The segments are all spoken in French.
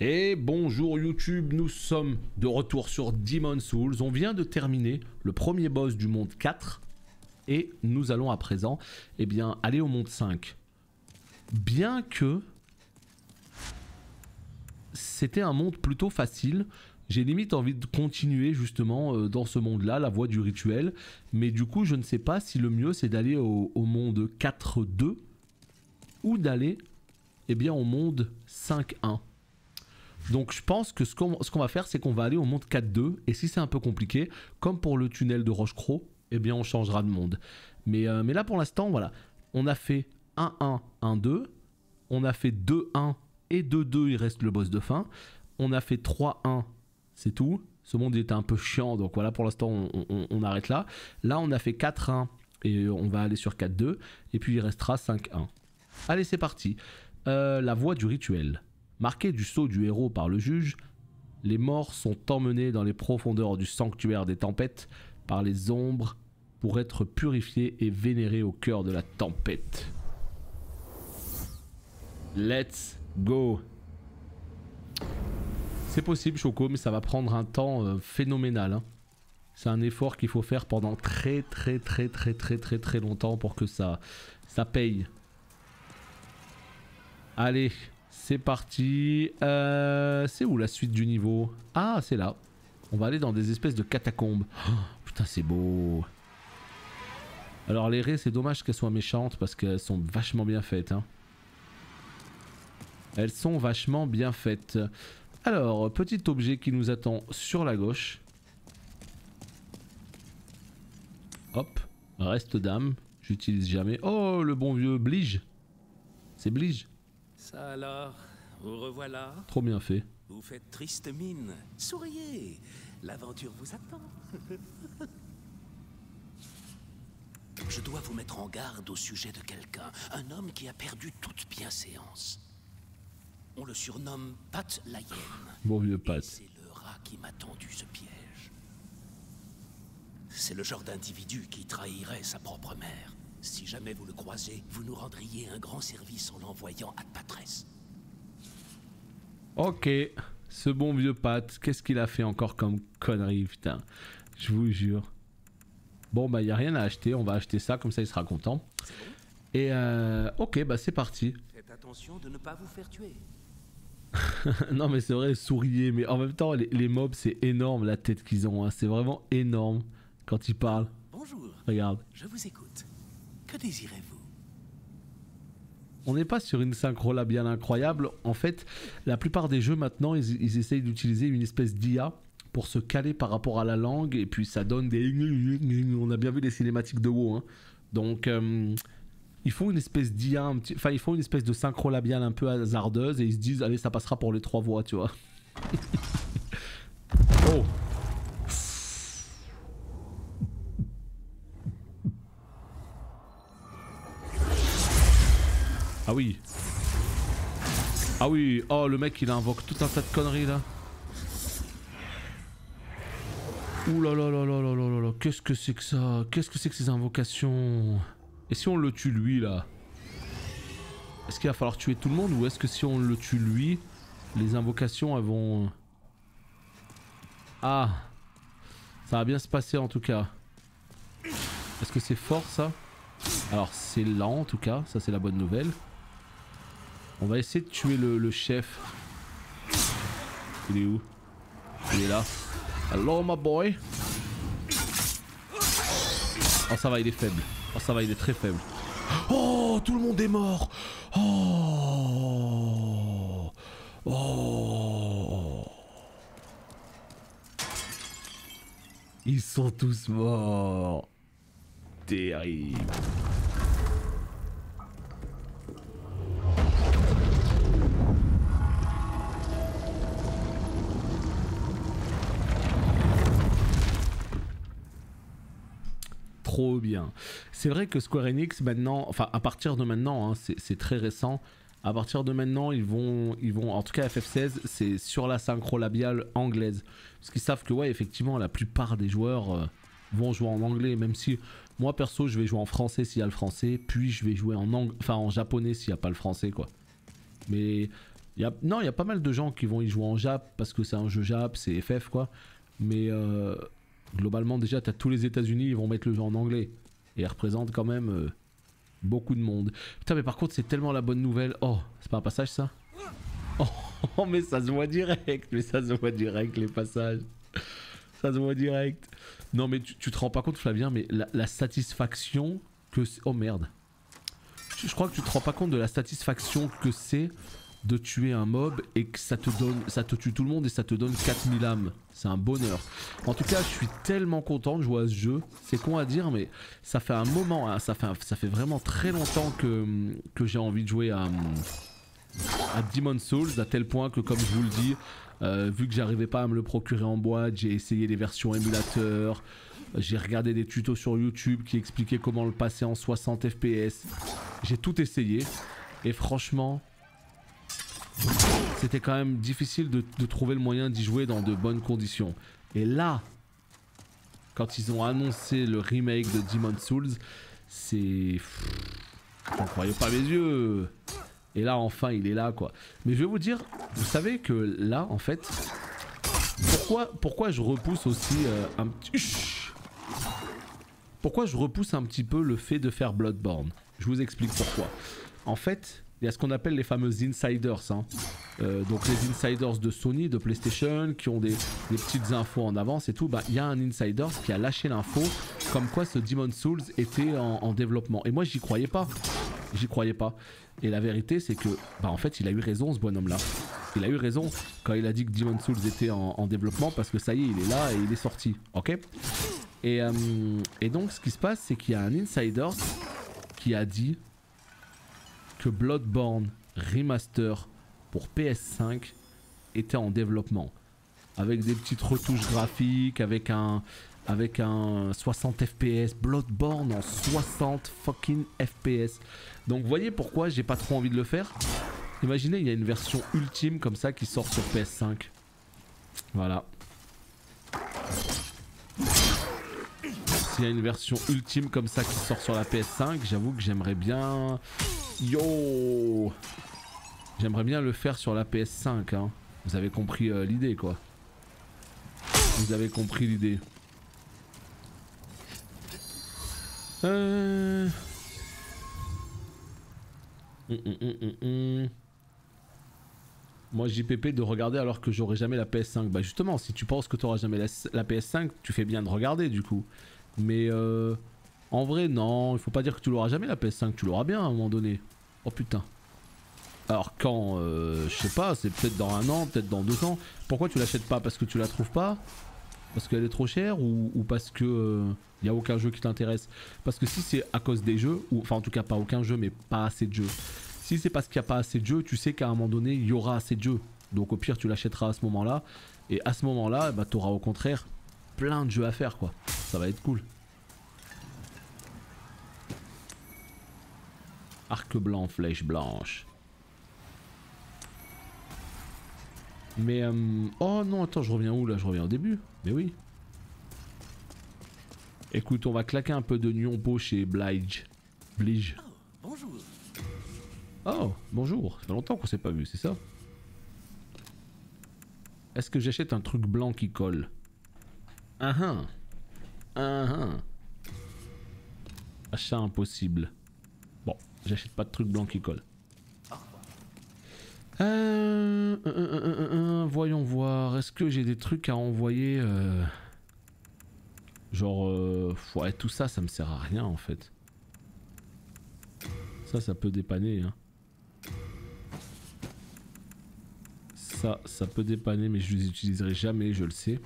Et bonjour YouTube, nous sommes de retour sur Demon's Souls. On vient de terminer le premier boss du monde 4 et nous allons à présent aller au monde 5. Bien que c'était un monde plutôt facile, j'ai limite envie de continuer justement dans ce monde-là, la voie du rituel. Mais du coup, je ne sais pas si le mieux c'est d'aller au monde 4.2 ou d'aller au monde 5.1. Donc je pense que ce qu'on va faire, c'est qu'on va aller au monde 4.2. Et si c'est un peu compliqué, comme pour le tunnel de Roche-Croix, on changera de monde. Mais là pour l'instant, voilà. On a fait 1.1, 1.2. On a fait 2.1 et 2.2, il reste le boss de fin. On a fait 3.1, c'est tout. Ce monde était un peu chiant, donc voilà, pour l'instant on arrête là. Là on a fait 4.1 et on va aller sur 4.2. Et puis il restera 5.1. Allez, c'est parti. La voie du rituel. Marqué du sceau du héros par le juge, les morts sont emmenés dans les profondeurs du sanctuaire des tempêtes par les ombres pour être purifiés et vénérés au cœur de la tempête. Let's go. C'est possible, Choco, mais ça va prendre un temps phénoménal. Hein. C'est un effort qu'il faut faire pendant très longtemps pour que ça paye. Allez. C'est parti. C'est où la suite du niveau? Ah, c'est là. On va aller dans des espèces de catacombes. Oh, putain, c'est beau. Alors les raies, c'est dommage qu'elles soient méchantes parce qu'elles sont vachement bien faites. Hein. Elles sont vachement bien faites. Alors, petit objet qui nous attend sur la gauche. Hop. Reste d'âme. J'utilise jamais. Oh, le bon vieux Blige. C'est Blige. Ça alors, vous revoilà. Trop bien fait. Vous faites triste mine. Souriez, l'aventure vous attend. Je dois vous mettre en garde au sujet de quelqu'un, un homme qui a perdu toute bienséance. On le surnomme Pat la Hyène. Bon vieux Pat. C'est le rat qui m'a tendu ce piège. C'est le genre d'individu qui trahirait sa propre mère. Si jamais vous le croisez, vous nous rendriez un grand service en l'envoyant à Patresse. Ok, ce bon vieux Pat, qu'est-ce qu'il a fait encore comme connerie, putain. Je vous jure. Bon bah y a rien à acheter, on va acheter ça, comme ça il sera content. Et ok, bah c'est parti. Faites attention de ne pas vous faire tuer. Non mais c'est vrai, souriez, mais en même temps les mobs c'est énorme la tête qu'ils ont, hein. C'est vraiment énorme quand ils parlent. Bonjour. Regarde. Je vous écoute. Que désirez-vous? On n'est pas sur une synchro labiale incroyable. En fait, la plupart des jeux maintenant, ils essayent d'utiliser une espèce d'IA pour se caler par rapport à la langue. Et puis ça donne des... On a bien vu les cinématiques de WoW. Hein. Donc, ils font une espèce d'IA... Enfin, ils font une espèce de synchro labiale un peu hasardeuse. Et ils se disent, allez, ça passera pour les 3 voix, tu vois. Oh. Ah oui. Ah oui. Oh, le mec, il invoque tout un tas de conneries, là. Ouh là là là là là là là là. Qu'est-ce que c'est que ça? Qu'est-ce que c'est que ces invocations? Et si on le tue, lui, là? Est-ce qu'il va falloir tuer tout le monde? Ou est-ce que si on le tue, lui, les invocations, elles vont... Ah. Ça va bien se passer, en tout cas. Est-ce que c'est fort, ça? Alors, c'est lent, en tout cas. Ça, c'est la bonne nouvelle. On va essayer de tuer le chef. Il est où? Il est là. Hello my boy. Oh ça va, il est faible. Oh ça va, il est très faible. Oh, tout le monde est mort. Oh. Oh. Ils sont tous morts. Terrible. Trop bien. C'est vrai que Square Enix maintenant, enfin à partir de maintenant, hein, c'est très récent. À partir de maintenant, ils vont, en tout cas FF16, c'est sur la synchro labiale anglaise. Parce qu'ils savent que ouais, effectivement, la plupart des joueurs vont jouer en anglais, même si moi perso, je vais jouer en français s'il y a le français, puis je vais jouer en japonais s'il n'y a pas le français, quoi. Mais Non, il y a pas mal de gens qui vont y jouer en Jap parce que c'est un jeu Jap, c'est FF quoi. Mais globalement, déjà, t'as tous les États-Unis, ils vont mettre le jeu en anglais. Et ils représentent quand même beaucoup de monde. Putain, mais par contre, c'est tellement la bonne nouvelle. Oh, c'est pas un passage ça? Oh, mais ça se voit direct. Mais ça se voit direct, les passages. Ça se voit direct. Non, mais tu te rends pas compte, Flavien, mais la satisfaction que. Oh merde. Je crois que tu te rends pas compte de la satisfaction que c'est de tuer un mob et que ça te tue tout le monde et ça te donne 4000 âmes. C'est un bonheur. En tout cas, je suis tellement content de jouer à ce jeu. C'est con à dire, mais ça fait un moment, hein, ça fait vraiment très longtemps que j'ai envie de jouer à Demon's Souls, à tel point que, comme je vous le dis, vu que j'arrivais pas à me le procurer en boîte, j'ai essayé les versions émulateurs. J'ai regardé des tutos sur YouTube qui expliquaient comment le passer en 60 FPS. J'ai tout essayé. Et franchement, c'était quand même difficile de trouver le moyen d'y jouer dans de bonnes conditions. Et là, quand ils ont annoncé le remake de Demon's Souls, c'est... J'en croyais pas mes yeux. Et là, enfin, il est là, quoi. Mais je vais vous dire, vous savez que là, en fait... Pourquoi je repousse aussi un petit... Pourquoi je repousse un petit peu le fait de faire Bloodborne? Je vous explique pourquoi. En fait, il y a ce qu'on appelle les fameux insiders. Hein. Donc les insiders de Sony, de PlayStation, qui ont des petites infos en avance et tout. Bah, il y a un insider qui a lâché l'info comme quoi ce Demon's Souls était en développement. Et moi, j'y croyais pas. J'y croyais pas. Et la vérité, c'est que, bah, en fait, il a eu raison, ce bonhomme-là. Il a eu raison quand il a dit que Demon's Souls était en développement, parce que ça y est, il est là et il est sorti. Ok? Et donc, ce qui se passe, c'est qu'il y a un insider qui a dit que Bloodborne Remaster pour PS5 était en développement. Avec des petites retouches graphiques, avec un 60 FPS. Bloodborne en 60 fucking FPS. Donc, vous voyez pourquoi j'ai pas trop envie de le faire? Imaginez, il y a une version ultime comme ça qui sort sur PS5. Voilà. S'il y a une version ultime comme ça qui sort sur la PS5, j'avoue que j'aimerais bien... Yo! J'aimerais bien le faire sur la PS5, hein. Vous avez compris l'idée, quoi. Vous avez compris l'idée. Moi JPP de regarder alors que j'aurai jamais la PS5. Bah justement, si tu penses que tu auras jamais la PS5, tu fais bien de regarder du coup. Mais en vrai non, il faut pas dire que tu l'auras jamais la PS5, tu l'auras bien à un moment donné. Oh putain. Alors quand, je sais pas, c'est peut-être dans 1 an, peut-être dans 2 ans. Pourquoi tu l'achètes pas? Parce que tu la trouves pas? Parce qu'elle est trop chère ou parce que y a aucun jeu qui t'intéresse? Parce que si c'est à cause des jeux, ou enfin en tout cas pas aucun jeu mais pas assez de jeux. Si c'est parce qu'il n'y a pas assez de jeux, tu sais qu'à un moment donné il y aura assez de jeux. Donc au pire tu l'achèteras à ce moment-là. Et à ce moment-là, bah, tu auras au contraire plein de jeux à faire quoi. Ça va être cool. Arc blanc, flèche blanche. Mais oh non, attends, je reviens où là? Je reviens au début. Mais oui. Écoute, on va claquer un peu de Nyompo chez Blige. Blige. Oh, bonjour. Oh, bonjour. Ça fait longtemps qu'on s'est pas vu, c'est ça? Est-ce que j'achète un truc blanc qui colle? Achat impossible. Bon, j'achète pas de truc blanc qui colle. Voyons voir. Est-ce que j'ai des trucs à envoyer genre, ouais, tout ça, ça me sert à rien en fait. Ça peut dépanner. Hein. Ça peut dépanner, mais je les utiliserai jamais, je le sais.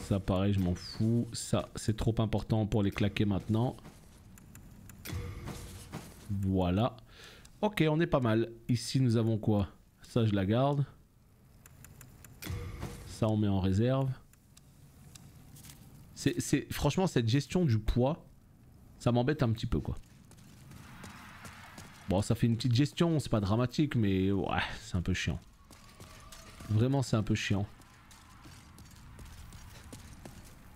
Ça, pareil, je m'en fous. Ça, c'est trop important pour les claquer maintenant. Voilà. Ok, on est pas mal. Ici, nous avons quoi? Ça, je la garde. Ça, on met en réserve. Franchement, cette gestion du poids, ça m'embête un petit peu, quoi. Bon, ça fait une petite gestion, c'est pas dramatique, mais ouais, c'est un peu chiant. Vraiment, c'est un peu chiant.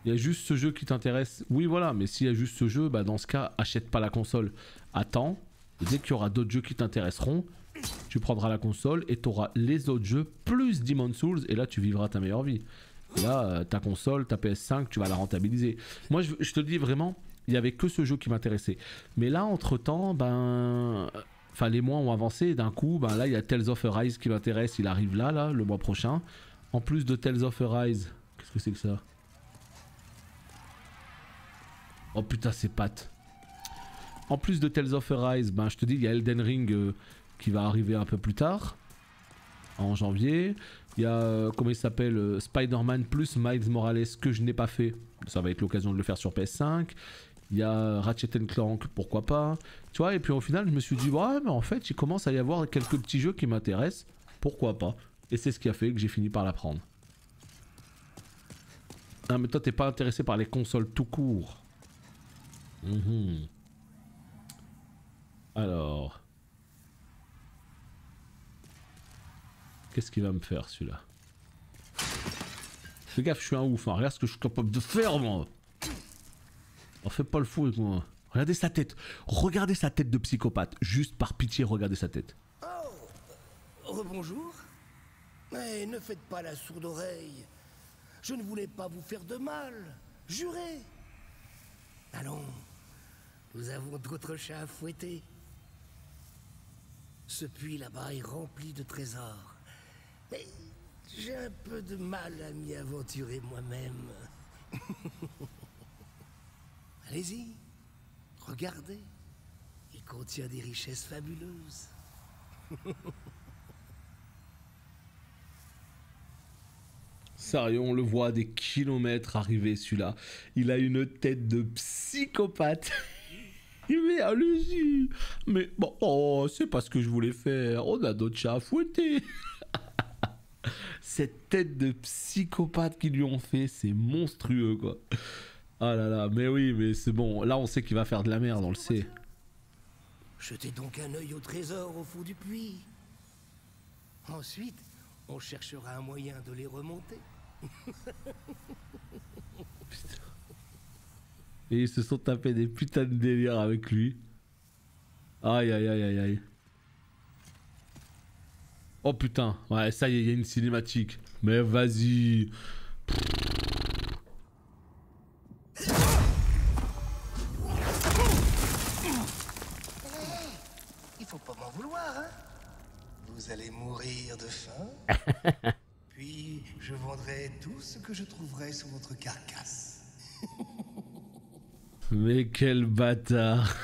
Il y a juste ce jeu qui t'intéresse. Oui, voilà, mais s'il y a juste ce jeu, bah dans ce cas, achète pas la console. Attends, dès qu'il y aura d'autres jeux qui t'intéresseront, tu prendras la console et tu auras les autres jeux plus Demon's Souls et là tu vivras ta meilleure vie. Et là, ta console, ta PS5, tu vas la rentabiliser. Moi, je te dis vraiment, il n'y avait que ce jeu qui m'intéressait. Mais là, entre-temps, enfin, les mois ont avancé. D'un coup, là, il y a Tales of Arise qui m'intéresse. Il arrive là, le mois prochain. En plus de Tales of Arise, qu'est-ce que c'est que ça? Oh putain, c'est Pat. En plus de Tales of Arise, je te dis, il y a Elden Ring qui va arriver un peu plus tard. En janvier. Il y a, comment il s'appelle, Spider-Man plus Miles Morales que je n'ai pas fait. Ça va être l'occasion de le faire sur PS5. Il y a Ratchet Clank, pourquoi pas. Tu vois, et puis au final, je me suis dit, ouais, mais en fait, il commence à y avoir quelques petits jeux qui m'intéressent. Pourquoi pas. Et c'est ce qui a fait que j'ai fini par la prendre. Ah, mais toi, t'es pas intéressé par les consoles tout court. Alors... Qu'est-ce qu'il va me faire celui-là? Fais gaffe, je suis un ouf, hein. Regarde ce que je suis capable de faire, moi. On fait pas le fou avec moi. Regardez sa tête. Regardez sa tête de psychopathe. Juste par pitié, regardez sa tête. Oh, rebonjour. Mais ne faites pas la sourde oreille. Je ne voulais pas vous faire de mal. Jurez. Allons, nous avons d'autres chats à fouetter. Ce puits là-bas est rempli de trésors. Mais j'ai un peu de mal à m'y aventurer moi-même. Allez-y, regardez. Il contient des richesses fabuleuses. Sérieux, on le voit à des kilomètres arriver celui-là. Il a une tête de psychopathe. Mais allez-y. Mais bon, oh, c'est pas ce que je voulais faire. On a d'autres chats à fouetter. Cette tête de psychopathe qu'ils lui ont fait, c'est monstrueux quoi. Ah là là, mais oui, mais c'est bon. Là, on sait qu'il va faire de la merde, on le sait. Jetez donc un œil au trésor au fond du puits. Ensuite, on cherchera un moyen de les remonter. Putain. Et ils se sont tapés des putains de délires avec lui. Aïe aïe aïe aïe aïe. Oh putain, ouais, ça y est, il y a une cinématique. Mais vas-y. Il faut pas m'en vouloir, hein. Vous allez mourir de faim. Puis je vendrai tout ce que je trouverai sur votre carcasse. Mais quel bâtard.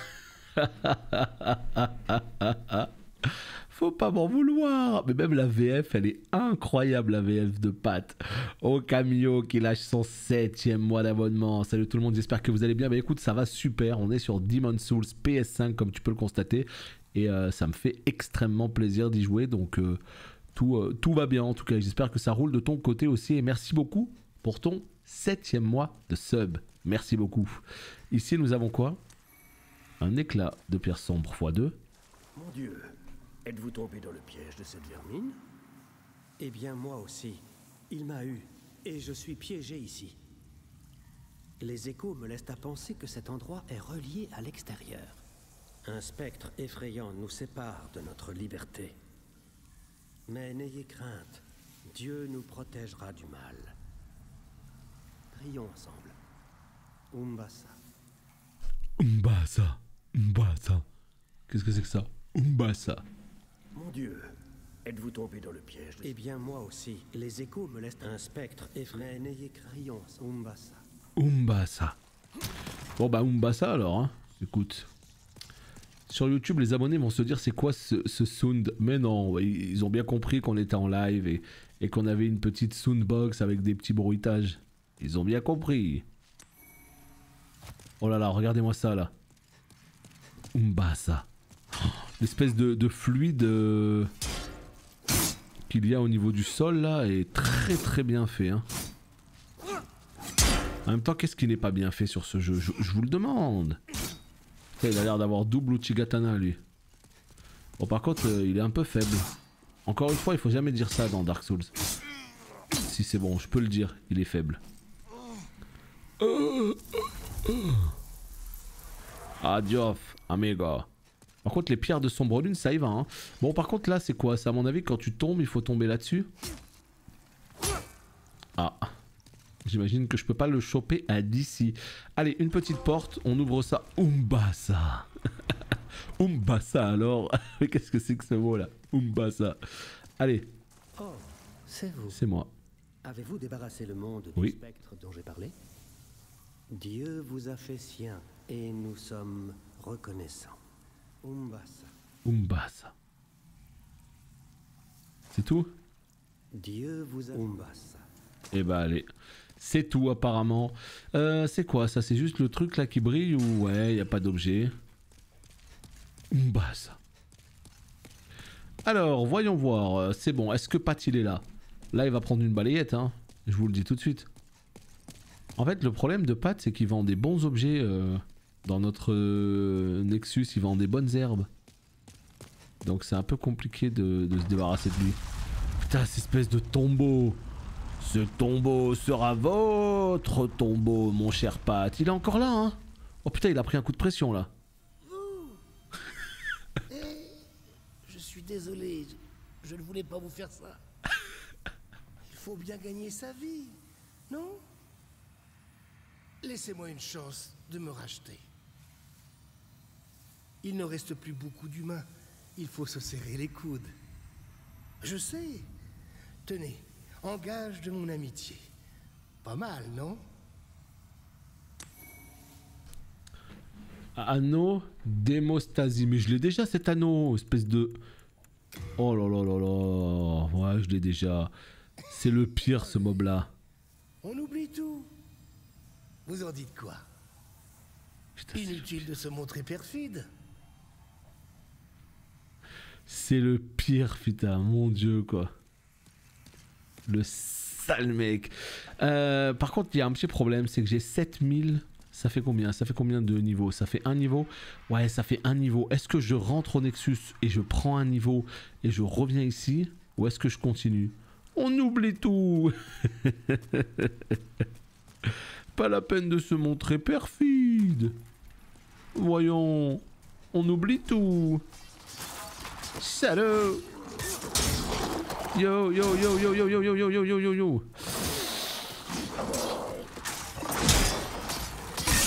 Faut pas m'en vouloir. Mais même la VF, elle est incroyable, la VF de Pat. Oh, Camillo qui lâche son 7e mois d'abonnement. Salut tout le monde, j'espère que vous allez bien. Bah écoute, ça va super. On est sur Demon's Souls PS5 comme tu peux le constater. Et ça me fait extrêmement plaisir d'y jouer. Donc tout va bien en tout cas. J'espère que ça roule de ton côté aussi. Et merci beaucoup pour ton 7e mois de sub. Merci beaucoup. Ici nous avons quoi? Un éclat de pierre sombre x2. Mon Dieu, êtes-vous tombé dans le piège de cette vermine? Eh bien, moi aussi. Il m'a eu, et je suis piégé ici. Les échos me laissent à penser que cet endroit est relié à l'extérieur. Un spectre effrayant nous sépare de notre liberté. Mais n'ayez crainte, Dieu nous protégera du mal. Prions ensemble. Umbasa. Umbasa. Umbasa. Qu'est-ce que c'est que ça? Umbasa. Mon Dieu, êtes-vous tombé dans le piège de... Eh bien, moi aussi. Les échos me laissent un spectre effrayant. Mais n'ayez crainte, Umbasa. Umbasa. Bon bah Umbasa alors, hein. Écoute. Sur YouTube, les abonnés vont se dire c'est quoi ce sound? Mais non, ils ont bien compris qu'on était en live et qu'on avait une petite soundbox avec des petits bruitages. Ils ont bien compris. Oh là là, regardez-moi ça là. Umbasa. Oh, l'espèce de fluide qu'il y a au niveau du sol là est très très bien fait. Hein. En même temps, qu'est-ce qui n'est pas bien fait sur ce jeu? Je vous le demande. Il a l'air d'avoir double Uchigatana lui. Bon par contre il est un peu faible. Encore une fois il faut jamais dire ça dans Dark Souls. Si c'est bon je peux le dire, il est faible. Adios amigo. Par contre, les pierres de sombre lune, ça y va. Hein. Bon, par contre, là, c'est quoi? C'est à mon avis, quand tu tombes, il faut tomber là-dessus. Ah. J'imagine que je peux pas le choper à d'ici. Allez, une petite porte. On ouvre ça. Umbasa. Umbasa, alors. Mais qu'est-ce que c'est que ce mot-là? Umbasa. Allez. Oh, c'est vous. C'est moi. Avez-vous débarrassé le monde du Oui. spectre dont j'ai parlé? Dieu vous a fait sien et nous sommes reconnaissants. Umbasa. Umbasa. C'est tout? Dieu vous a... Umbasa. Eh bah allez. C'est tout apparemment. C'est quoi ça? C'est juste le truc là qui brille ou... Ouais, y a pas d'objet. Umbasa. Alors, voyons voir. C'est bon. Est-ce que Pat il est là? Là, il va prendre une balayette, hein. Je vous le dis tout de suite. En fait, le problème de Pat, c'est qu'il vend des bons objets dans notre Nexus. Il vend des bonnes herbes. Donc c'est un peu compliqué de se débarrasser de lui. Putain, cette espèce de tombeau. Ce tombeau sera votre tombeau, mon cher Pat. Il est encore là, hein. Oh putain, il a pris un coup de pression, là. Je suis désolé, je ne voulais pas vous faire ça. Il faut bien gagner sa vie, non? Laissez-moi une chance de me racheter. Il ne reste plus beaucoup d'humains. Il faut se serrer les coudes. Je sais. Tenez, en gage de mon amitié. Pas mal, non? Anneau d'hémostasie. Mais je l'ai déjà cet anneau, espèce de... Oh là là là là. Ouais, je l'ai déjà. C'est le pire ce mob là. On oublie tout. Vous en dites quoi? Putain, Inutile de se montrer perfide. c'est le pire, putain, mon dieu quoi. Le sale mec. Par contre, il y a un petit problème, c'est que j'ai 7000... Ça fait combien? Ça fait combien de niveaux? Ça fait un niveau? Ouais, ça fait un niveau. Est-ce que je rentre au Nexus et je prends un niveau et je reviens ici? Ou est-ce que je continue? On oublie tout. Pas la peine de se montrer perfide. Voyons. On oublie tout. Salut. Yo, yo, yo, yo, yo, yo, yo, yo, yo, yo, yo, yo.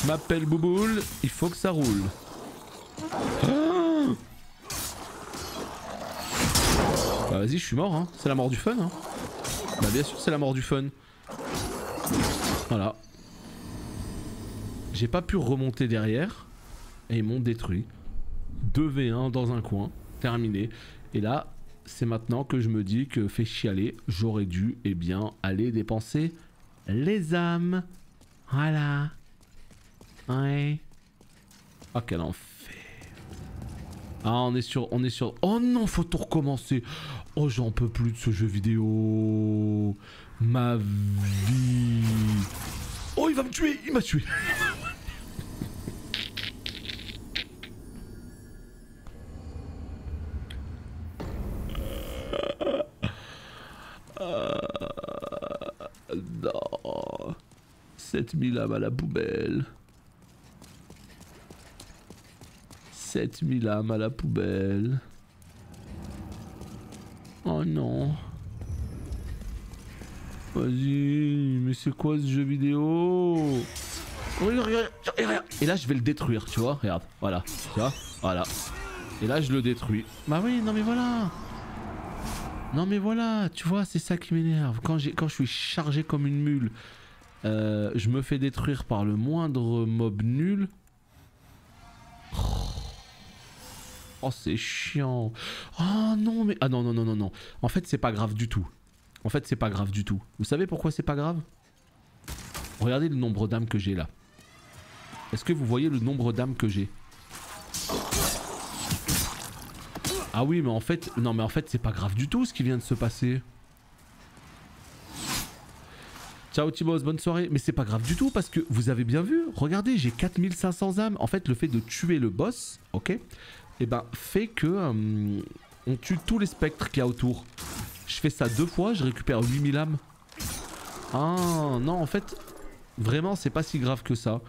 Je m'appelle Bouboule, il faut que ça roule. Ah bah vas-y, je suis mort, hein. C'est la mort du fun, hein. Bah bien sûr, c'est la mort du fun. Voilà. J'ai pas pu remonter derrière. Et ils m'ont détruit. 2v1 dans un coin. Terminé. Et là, c'est maintenant que je me dis que fait chialer, j'aurais dû, eh bien, aller dépenser les âmes. Voilà. Ouais. Ah, quel enfer. Ah, on est sur... Oh non, faut tout recommencer. Oh, j'en peux plus de ce jeu vidéo. Ma vie. Oh, il va me tuer. Il m'a tué. Non. 7000 âmes à la poubelle. 7000 âmes à la poubelle. Oh non. Vas-y, mais c'est quoi ce jeu vidéo? Regarde. Et là je vais le détruire, tu vois, regarde, voilà, tu vois, voilà. Et là je le détruis. Bah oui, non mais voilà. Non mais voilà, tu vois, c'est ça qui m'énerve. Quand je suis chargé comme une mule, je me fais détruire par le moindre mob nul. Oh c'est chiant. Oh non mais... Ah non non non non non. En fait c'est pas grave du tout. En fait c'est pas grave du tout. Vous savez pourquoi c'est pas grave? Regardez le nombre d'âmes que j'ai là. Est-ce que vous voyez le nombre d'âmes que j'ai? Ah oui mais en fait... Non mais en fait c'est pas grave du tout ce qui vient de se passer. Ciao Tibos, bonne soirée. Mais c'est pas grave du tout parce que vous avez bien vu. Regardez, j'ai 4500 âmes. En fait le fait de tuer le boss, ok, et ben fait que on tue tous les spectres qu'il y a autour. Je fais ça 2 fois, je récupère 8000 âmes. Ah non, en fait vraiment c'est pas si grave que ça.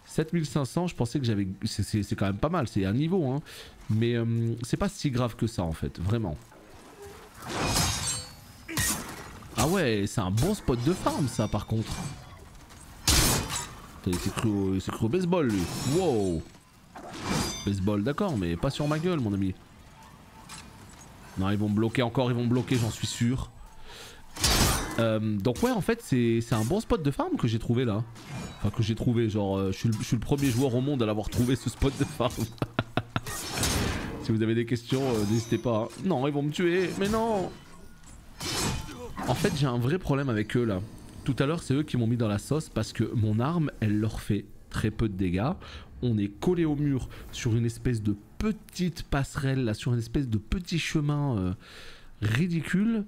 7500, je pensais que j'avais... C'est quand même pas mal, c'est un niveau, hein. Mais c'est pas si grave que ça en fait, vraiment. Ah ouais, c'est un bon spot de farm ça par contre. Il s'est cru au baseball lui. Wow. Baseball d'accord, mais pas sur ma gueule mon ami. Non, ils vont me bloquer encore, ils vont me bloquer, j'en suis sûr. Donc ouais, en fait c'est un bon spot de farm que j'ai trouvé là. Enfin que j'ai trouvé, genre je suis le premier joueur au monde à l'avoir trouvé ce spot de farm. Si vous avez des questions, n'hésitez pas. Hein. Non, ils vont me tuer, mais non. En fait j'ai un vrai problème avec eux là. Tout à l'heure c'est eux qui m'ont mis dans la sauce parce que mon arme elle leur fait très peu de dégâts. On est collé au mur sur une espèce de petite passerelle là, sur une espèce de petit chemin ridicule.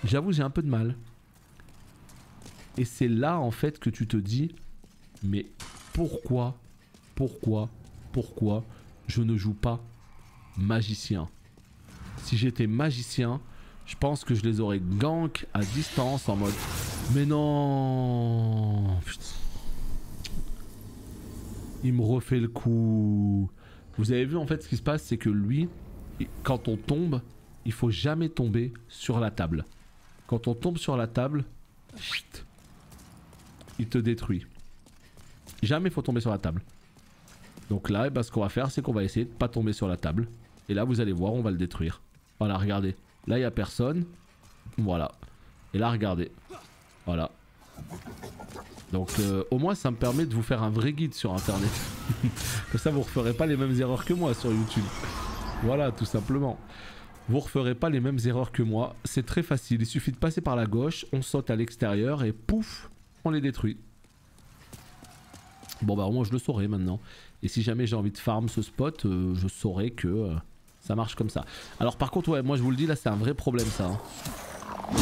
J'avoue j'ai un peu de mal. Et c'est là en fait que tu te dis mais pourquoi je ne joue pas magicien? Si j'étais magicien, je pense que je les aurais gank à distance en mode mais non. Putain. Il me refait le coup. Vous avez vu en fait ce qui se passe, c'est que lui, quand on tombe, il faut jamais tomber sur la table. Quand on tombe sur la table, il te détruit. Jamais faut tomber sur la table. Donc là, ce qu'on va faire, c'est qu'on va essayer de pas tomber sur la table. Et là, vous allez voir, on va le détruire. Voilà, regardez. Là, il n'y a personne. Voilà. Et là, regardez. Voilà. Donc au moins ça me permet de vous faire un vrai guide sur internet. Comme ça vous ne referez pas les mêmes erreurs que moi sur YouTube. Voilà, tout simplement. Vous ne referez pas les mêmes erreurs que moi. C'est très facile, il suffit de passer par la gauche, on saute à l'extérieur et pouf, on les détruit. Bon bah au moins je le saurai maintenant. Et si jamais j'ai envie de farm ce spot, je saurai que ça marche comme ça. Alors par contre ouais, moi je vous le dis là c'est un vrai problème ça. Hein.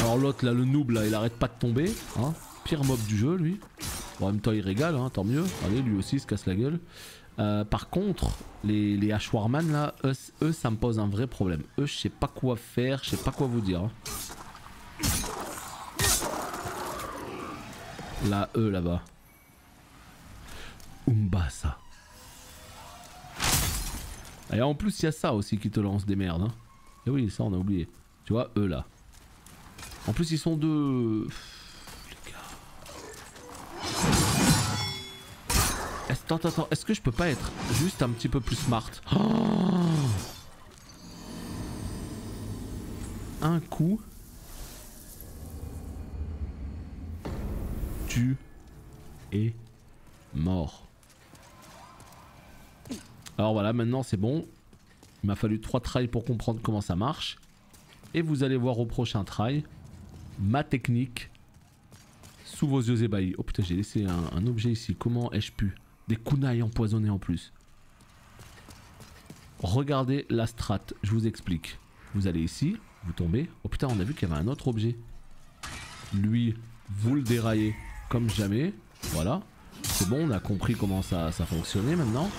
Alors l'autre là, le noob là, il arrête pas de tomber. Hein. Pire mob du jeu lui. Bon, en même temps il régale, hein, tant mieux. Allez, lui aussi il se casse la gueule. Par contre, les Ashwarman là, eux ça me pose un vrai problème. Eux je sais pas quoi faire, je sais pas quoi vous dire. Hein. Là, eux là-bas. Umbasa. Et en plus il y a ça aussi qui te lance des merdes. Hein. Et oui, ça on a oublié. Tu vois, eux là. En plus ils sont deux... Attends, est-ce que je peux pas être juste un petit peu plus smart? Un coup. Tu es mort. Alors voilà, maintenant c'est bon. Il m'a fallu 3 tries pour comprendre comment ça marche. Et vous allez voir au prochain try ma technique sous vos yeux ébahis. Oh putain, j'ai laissé un objet ici. Comment ai-je pu? Des kunai empoisonnés en plus. Regardez la strat, je vous explique. Vous allez ici, vous tombez. Oh putain, on a vu qu'il y avait un autre objet. Lui, vous le déraillez comme jamais. Voilà. C'est bon, on a compris comment ça fonctionnait maintenant.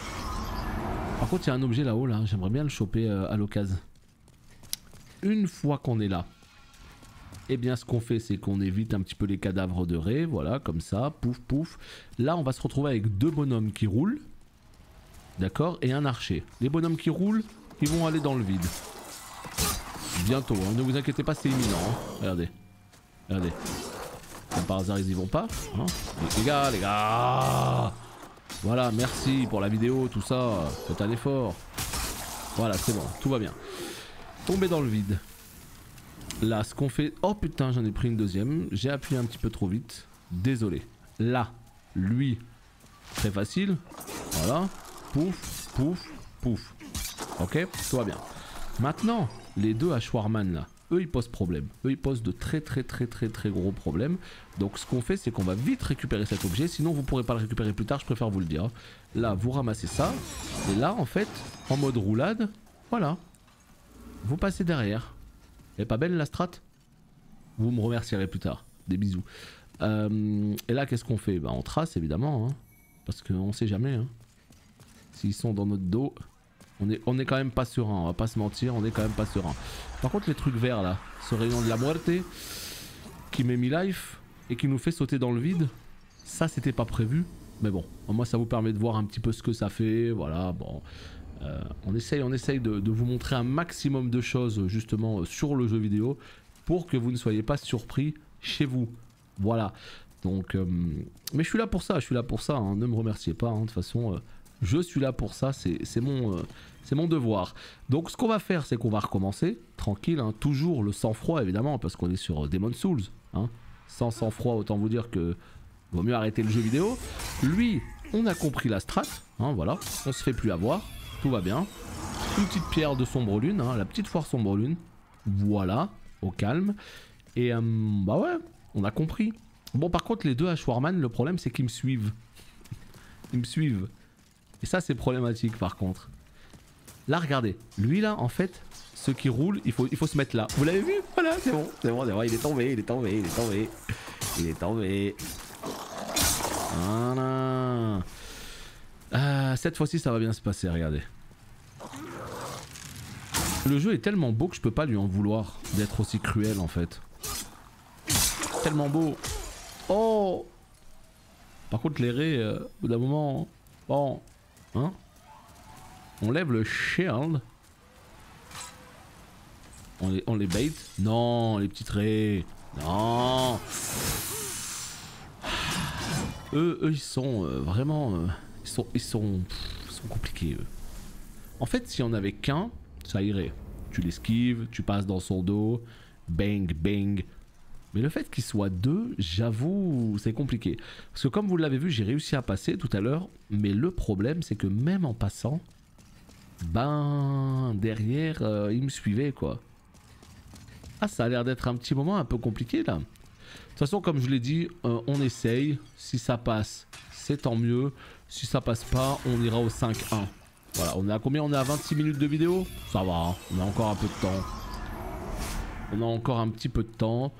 Par contre, il y a un objet là-haut, là. J'aimerais bien le choper à l'occasion. Une fois qu'on est là, eh bien ce qu'on fait c'est qu'on évite un petit peu les cadavres de Ré, voilà comme ça, pouf pouf. Là on va se retrouver avec 2 bonhommes qui roulent, d'accord, et un archer. Les bonhommes qui roulent, ils vont aller dans le vide. Bientôt, hein, ne vous inquiétez pas, c'est imminent. Hein. Regardez, regardez. Comme par hasard ils y vont pas. Hein. Les gars, voilà, merci pour la vidéo, tout ça, faites un effort. Voilà, c'est bon, tout va bien. Tomber dans le vide. Là, ce qu'on fait... Oh putain, j'en ai pris une deuxième. J'ai appuyé un petit peu trop vite. Désolé. Là, lui, très facile. Voilà. Pouf, pouf, pouf. Ok, tout va bien. Maintenant, les 2 Ashwarman là, eux ils posent problème. Eux ils posent de très gros problèmes. Donc ce qu'on fait, c'est qu'on va vite récupérer cet objet. Sinon, vous pourrez pas le récupérer plus tard, je préfère vous le dire. Là, vous ramassez ça. Et là, en fait, en mode roulade, voilà. Vous passez derrière. Elle est pas belle la strat? Vous me remercierez plus tard. Des bisous. Et là qu'est-ce qu'on fait? Bah, on trace évidemment. Hein, parce qu'on sait jamais. Hein. S'ils sont dans notre dos. On est quand même pas serein. On va pas se mentir. On est quand même pas serein. Par contre les trucs verts là. Ce rayon de la muerte. Qui met mi-life. Et qui nous fait sauter dans le vide. Ça c'était pas prévu. Mais bon, moi ça vous permet de voir un petit peu ce que ça fait, voilà, bon. On essaye de vous montrer un maximum de choses justement sur le jeu vidéo pour que vous ne soyez pas surpris chez vous. Voilà. Donc, mais je suis là pour ça, hein. Ne me remerciez pas, hein. De toute façon, je suis là pour ça, c'est mon devoir. Donc ce qu'on va faire, c'est qu'on va recommencer, tranquille, hein. Toujours le sang-froid évidemment, parce qu'on est sur Demon's Souls, hein. Sans sang-froid, autant vous dire que vaut mieux arrêter le jeu vidéo. Lui, on a compris la strat, hein, voilà, on se fait plus avoir. Tout va bien. Une petite pierre de sombre lune, hein, la petite foire sombre lune. Voilà, au calme. Et bah ouais, on a compris. Bon, par contre, les deux Ashwarman, le problème c'est qu'ils me suivent. Ils me suivent. Et ça, c'est problématique par contre. Là, regardez. Lui là, en fait, ceux qui roulent, il faut se mettre là. Vous l'avez vu? Voilà, c'est bon. Il est tombé. Voilà. Cette fois-ci ça va bien se passer, regardez. Le jeu est tellement beau que je peux pas lui en vouloir d'être aussi cruel en fait. Tellement beau. Oh. Par contre les raies, au bout d'un moment, bon, hein, on lève le shield. On les bait. Non, les petites raies. Non. Eux ils sont vraiment... Ils sont compliqués eux. En fait, si on avait qu'un, ça irait. Tu l'esquives, tu passes dans son dos, bang, bang. Mais le fait qu'il soit deux, j'avoue, c'est compliqué. Parce que comme vous l'avez vu, j'ai réussi à passer tout à l'heure. Mais le problème, c'est que même en passant, ben, derrière, il me suivait quoi. Ah, ça a l'air d'être un petit moment un peu compliqué là. De toute façon, comme je l'ai dit, on essaye. Si ça passe, c'est tant mieux. Si ça passe pas, on ira au 5-1. Voilà, on est à combien? On est à 26 minutes de vidéo? Ça va, hein, on a encore un peu de temps. On a encore un petit peu de temps.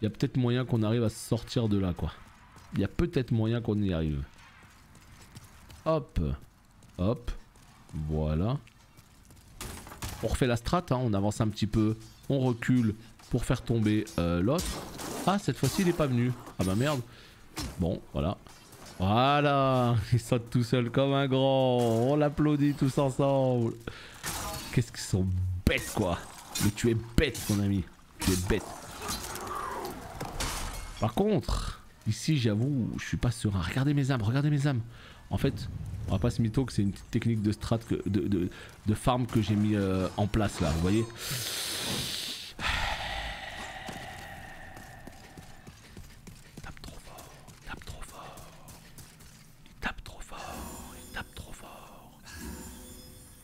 Il y a peut-être moyen qu'on arrive à sortir de là, quoi. Il y a peut-être moyen qu'on y arrive. Hop. Hop. Voilà. On refait la strat, hein, on avance un petit peu. On recule pour faire tomber l'autre. Ah, cette fois-ci, il est pas venu. Ah bah merde. Bon, voilà. Voilà, il saute tout seul comme un grand. On l'applaudit tous ensemble. Qu'est-ce qu'ils sont bêtes quoi. Mais tu es bête mon ami. Tu es bête. Par contre, ici j'avoue, je suis pas serein. Regardez mes âmes, regardez mes âmes. En fait, on va pas se mytho que c'est une petite technique de strat, de farm que j'ai mis en place là, vous voyez.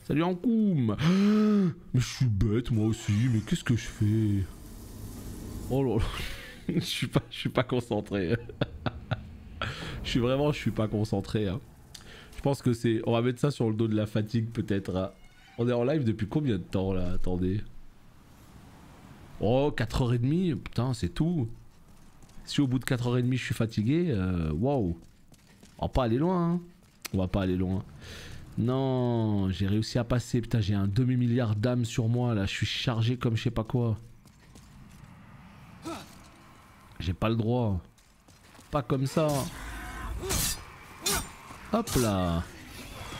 Salut Ankoum. Mais je suis bête moi aussi, mais qu'est-ce que je fais? Oh là là. je suis pas concentré. je suis pas concentré. Hein. Je pense que c'est... On va mettre ça sur le dos de la fatigue peut-être. Hein. On est en live depuis combien de temps là? Attendez. Oh, 4h30. Putain, c'est tout. Si au bout de 4h30 je suis fatigué, waouh. On va pas aller loin. Hein. On va pas aller loin. Non, j'ai réussi à passer. Putain, j'ai un demi-milliard d'âmes sur moi là. Je suis chargé comme je sais pas quoi. J'ai pas le droit. Pas comme ça. Hop là.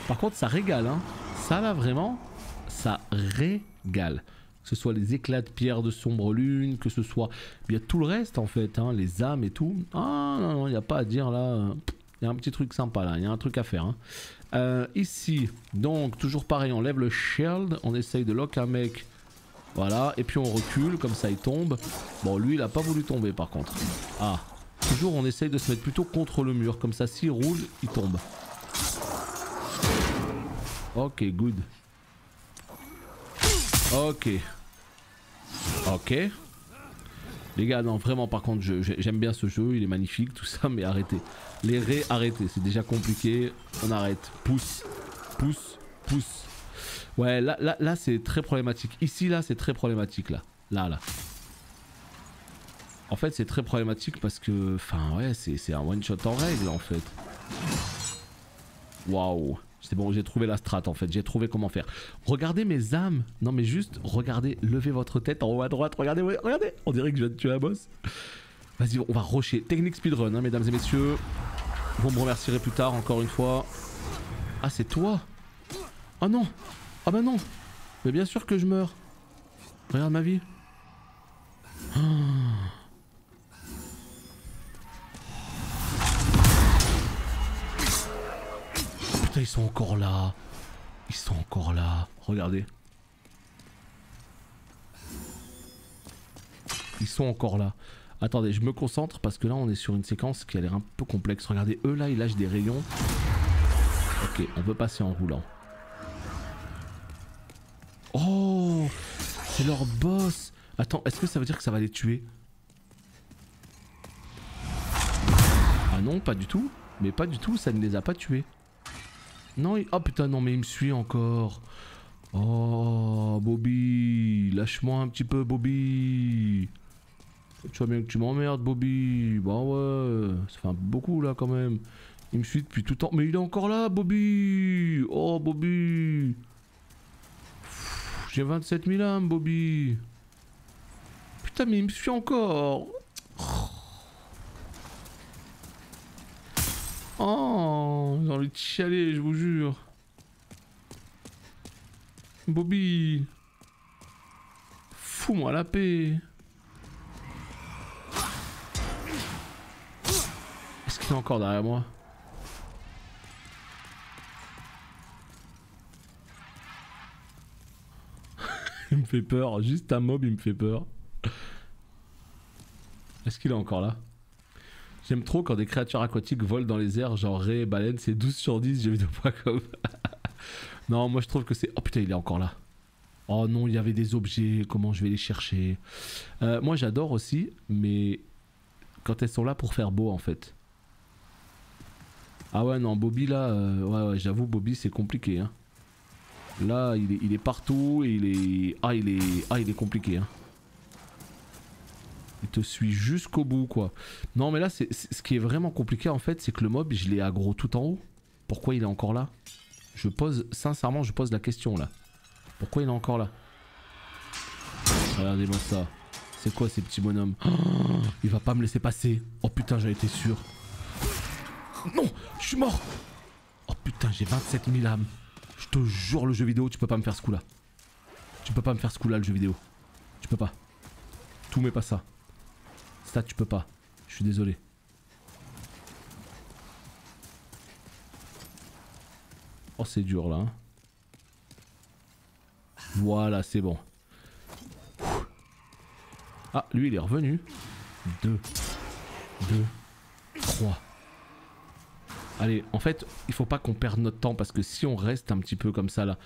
Par contre, ça régale. Hein. Ça là, vraiment, ça régale. Que ce soit les éclats de pierre de sombre lune, que ce soit... Il y a tout le reste en fait. Hein, les âmes et tout. Ah non, non, il n'y a pas à dire là. Il y a un petit truc sympa là. Il y a un truc à faire. Hein. Ici, donc toujours pareil, on lève le shield, on essaye de lock un mec, voilà, et puis on recule, comme ça il tombe. Bon, lui il a pas voulu tomber par contre. Ah, toujours on essaye de se mettre plutôt contre le mur, comme ça s'il roule, il tombe. Ok, good. Ok. Ok. Les gars, non, vraiment, par contre, j'aime bien ce jeu, il est magnifique, tout ça, mais arrêtez. Les raies, arrêtez, c'est déjà compliqué, on arrête. Pousse, pousse, pousse. Ouais, là c'est très problématique. Ici, là, c'est très problématique, là. Là. En fait, c'est très problématique parce que... Enfin, ouais, c'est un one-shot en règle, en fait. Waouh. C'est bon, j'ai trouvé la strat, en fait. J'ai trouvé comment faire. Regardez mes âmes. Non, mais juste, regardez. Levez votre tête en haut à droite. Regardez, regardez. On dirait que je viens de tuer un boss. Vas-y, on va rusher. Technique speedrun, hein, mesdames et messieurs. Vous me remercierez plus tard, encore une fois. Ah, c'est toi? Ah non! Ah bah non! Mais bien sûr que je meurs. Regarde ma vie. Oh. Putain, ils sont encore là. Ils sont encore là. Regardez. Ils sont encore là. Attendez, je me concentre parce que là on est sur une séquence qui a l'air un peu complexe. Regardez, eux là ils lâchent des rayons. Ok, on peut passer en roulant. Oh, c'est leur boss. Attends, est-ce que ça veut dire que ça va les tuer? Ah non, pas du tout. Mais pas du tout, ça ne les a pas tués. Non, oh putain, non mais il me suit encore. Oh, Bobby, lâche-moi un petit peu, Bobby. Tu vois bien que tu m'emmerdes, Bobby. Bah ouais, ça fait beaucoup là quand même. Il me suit depuis tout le temps. Mais il est encore là, Bobby. Oh, Bobby. J'ai 27 000 âmes, Bobby. Putain, mais il me suit encore. Oh, j'ai envie de chialer, je vous jure. Bobby. Fous-moi la paix. Est-ce qu'il est encore derrière moi? Il me fait peur, juste un mob il me fait peur. Est-ce qu'il est encore là? J'aime trop quand des créatures aquatiques volent dans les airs, genre raies et baleines, c'est 12 sur 10, j'ai vu de pas comme. Non, moi je trouve que c'est... Oh putain, il est encore là. Oh non, il y avait des objets, comment je vais les chercher? Moi j'adore aussi, mais quand elles sont là pour faire beau en fait. Ah ouais, non, Bobby là, ouais, j'avoue, Bobby c'est compliqué. Hein. Là, il est partout et il est... Ah, il est compliqué. Hein. Il te suit jusqu'au bout, quoi. Non, mais là, ce qui est vraiment compliqué, en fait, c'est que le mob, je l'ai aggro tout en haut. Pourquoi il est encore là? Sincèrement, je pose la question, là. Pourquoi il est encore là? Regardez-moi ça. C'est quoi, ces petits bonhommes? Oh, il va pas me laisser passer. Oh, putain, j'en étais sûr. Non, je suis mort. Oh, putain, j'ai 27 000 âmes. Je te jure, le jeu vidéo, tu peux pas me faire ce coup-là. Tu peux pas me faire ce coup-là, le jeu vidéo. Tu peux pas. Tout mais pas ça. Ça, tu peux pas. Je suis désolé. Oh, c'est dur là. Hein. Voilà, c'est bon. Ah, lui, il est revenu. 2, 3. Allez, en fait, il faut pas qu'on perde notre temps parce que si on reste un petit peu comme ça là,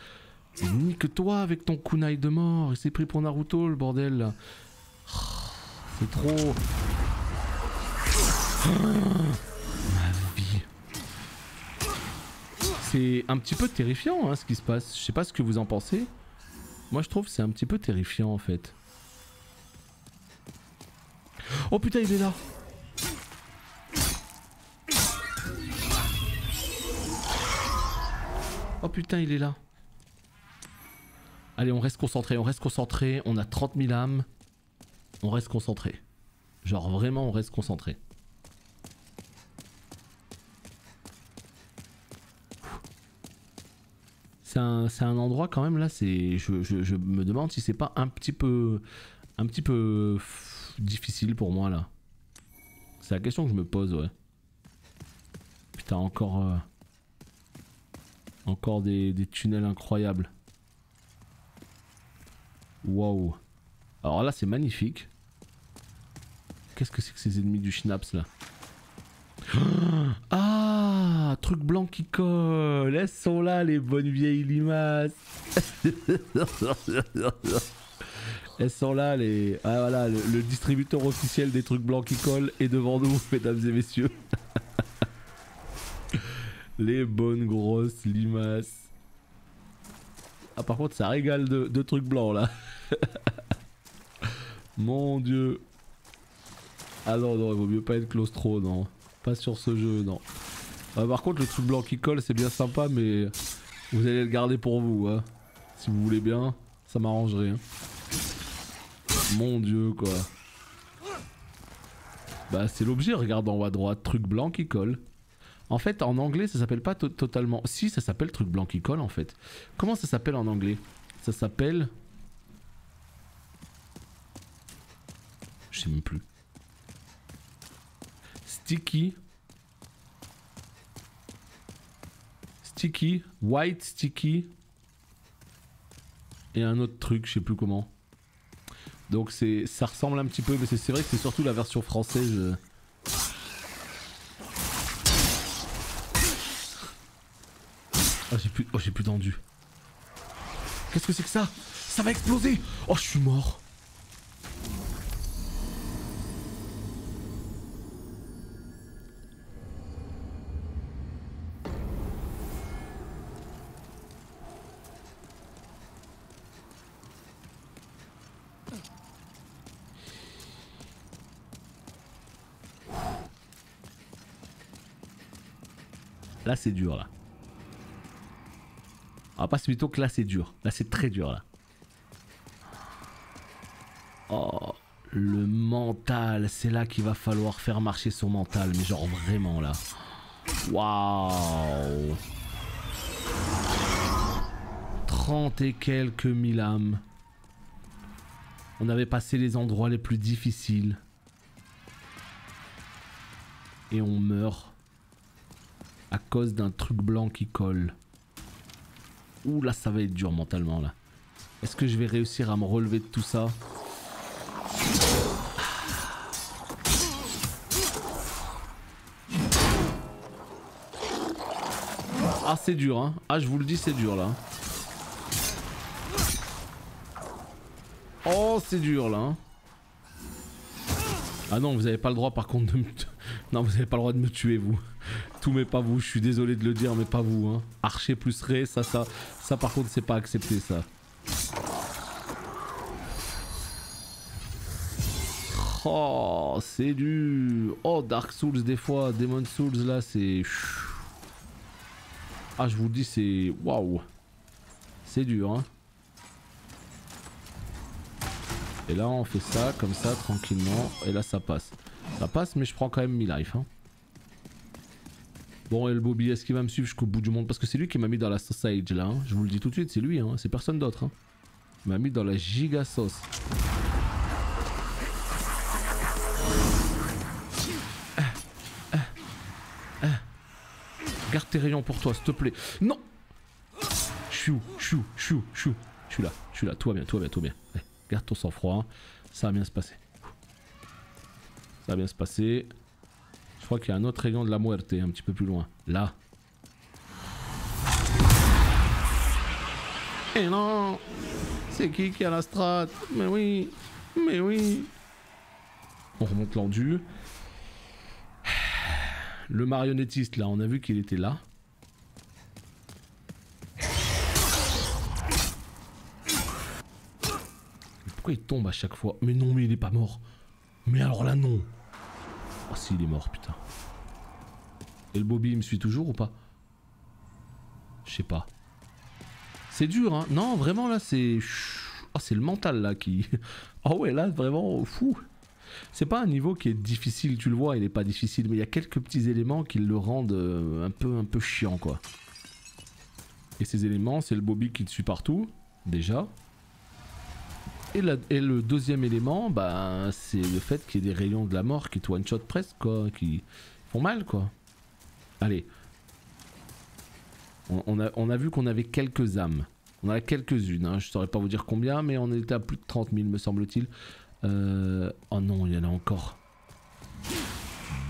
nique-toi avec ton kunai de mort. Il s'est pris pour Naruto, le bordel là. C'est trop. Ma vie. C'est un petit peu terrifiant hein, ce qui se passe. Je sais pas ce que vous en pensez. Moi je trouve que c'est un petit peu terrifiant en fait. Oh putain, il est là. Oh putain, il est là. Allez, on reste concentré, on a 30 000 âmes. On reste concentré. Genre vraiment, on reste concentré. C'est un endroit quand même là, je me demande si c'est pas un petit peu difficile pour moi là. C'est la question que je me pose, ouais. Putain, encore des tunnels incroyables. Waouh. Alors là, c'est magnifique. Qu'est-ce que c'est que ces ennemis du Schnaps là? Ah, truc blanc qui colle. Elles sont là, les bonnes vieilles limaces. Elles sont là, les... Ah voilà, le distributeur officiel des trucs blancs qui collent est devant nous, mesdames et messieurs. Les bonnes grosses limaces. Ah par contre ça régale de trucs blancs là. Mon dieu. Ah non, non, il vaut mieux pas être claustro, non. Pas sur ce jeu, non. Par contre le truc blanc qui colle c'est bien sympa mais vous allez le garder pour vous. Hein. Si vous voulez bien, ça m'arrangerait. Hein. Mon dieu quoi. Bah c'est l'objet, regarde en haut à droite, truc blanc qui colle. En fait, en anglais, ça s'appelle pas totalement... Si, ça s'appelle truc blanc qui colle, en fait. Comment ça s'appelle en anglais? Ça s'appelle... Je sais même plus. Sticky. Sticky. White sticky. Et un autre truc, je sais plus comment. Donc ça ressemble un petit peu, mais c'est vrai que c'est surtout la version française. Oh, j'ai plus d'endu. Qu'est-ce que c'est que ça? Ça va exploser! Oh, je suis mort. Là c'est dur là. On va pas se mytho que là c'est dur. Là c'est très dur là. Oh, le mental, c'est là qu'il va falloir faire marcher son mental. Mais genre vraiment là. Waouh. 30 et quelques mille âmes. On avait passé les endroits les plus difficiles. Et on meurt. À cause d'un truc blanc qui colle. Ouh là ça va être dur mentalement là. Est-ce que je vais réussir à me relever de tout ça? Ah c'est dur hein. Ah je vous le dis c'est dur là. Oh c'est dur là hein. Ah non vous avez pas le droit par contre de me... Non vous avez pas le droit de me tuer vous. Tout mais pas vous, je suis désolé de le dire mais pas vous hein. Archer plus Ré, ça par contre c'est pas accepté ça. Oh c'est dur. Oh Dark Souls des fois, Demon Souls là c'est... Ah je vous dis c'est... Waouh. C'est dur hein. Et là on fait ça comme ça tranquillement et là ça passe. Ça passe mais je prends quand même 1000 life hein. Bon et le Bobby est-ce qu'il va me suivre jusqu'au bout du monde? Parce que c'est lui qui m'a mis dans la sauce age là hein. Je vous le dis tout de suite c'est lui hein. C'est personne d'autre hein. Il m'a mis dans la giga sauce. Garde tes rayons pour toi s'il te plaît. Non. Chou. Je suis là, tout va bien. Allez, garde ton sang-froid hein. Ça va bien se passer. Ça va bien se passer. Je crois qu'il y a un autre rayon de la muerte un petit peu plus loin. Là. Et non. C'est qui a la strat? Mais oui. On remonte l'endu. Le marionnettiste là, on a vu qu'il était là. Pourquoi il tombe à chaque fois? Mais non mais il est pas mort. Mais alors là non. Oh si il est mort putain. Et le Bobby il me suit toujours ou pas? Je sais pas. C'est dur hein. Non vraiment là c'est... Oh c'est le mental là qui... Oh ouais là vraiment fou. C'est pas un niveau qui est difficile, tu le vois, il est pas difficile, mais il y a quelques petits éléments qui le rendent un peu chiant quoi. Et ces éléments c'est le Bobby qui te suit partout, déjà. Et le deuxième élément, bah, c'est le fait qu'il y ait des rayons de la mort qui te one-shot presque, quoi, qui font mal, quoi. Allez. On a vu qu'on avait quelques âmes. On en a quelques-unes, hein. Je saurais pas vous dire combien, mais on était à plus de 30 000, me semble-t-il. Oh non, il y en a encore.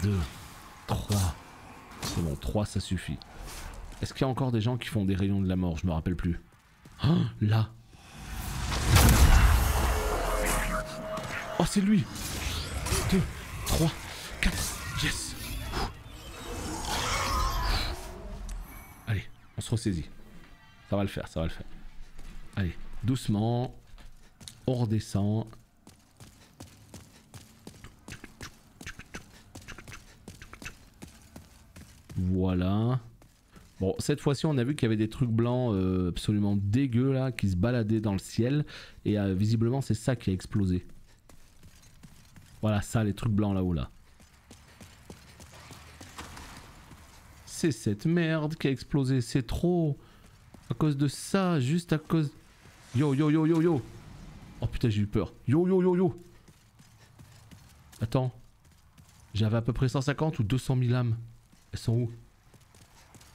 2, 3. C'est bon, 3, ça suffit. Est-ce qu'il y a encore des gens qui font des rayons de la mort? Je me rappelle plus. Oh, là. Oh c'est lui. 2, 3, 4, yes. Allez, on se ressaisit. Ça va le faire, Allez, doucement. On redescend. Voilà. Bon, cette fois-ci, on a vu qu'il y avait des trucs blancs absolument dégueux là, qui se baladaient dans le ciel. Et visiblement, c'est ça qui a explosé. Voilà, ça, les trucs blancs là-haut là. C'est cette merde qui a explosé, c'est trop. À cause de ça, juste à cause... Yo yo yo yo yo. Oh putain j'ai eu peur. Yo yo yo yo. Attends. J'avais à peu près 150 ou 200 000 âmes. Elles sont où?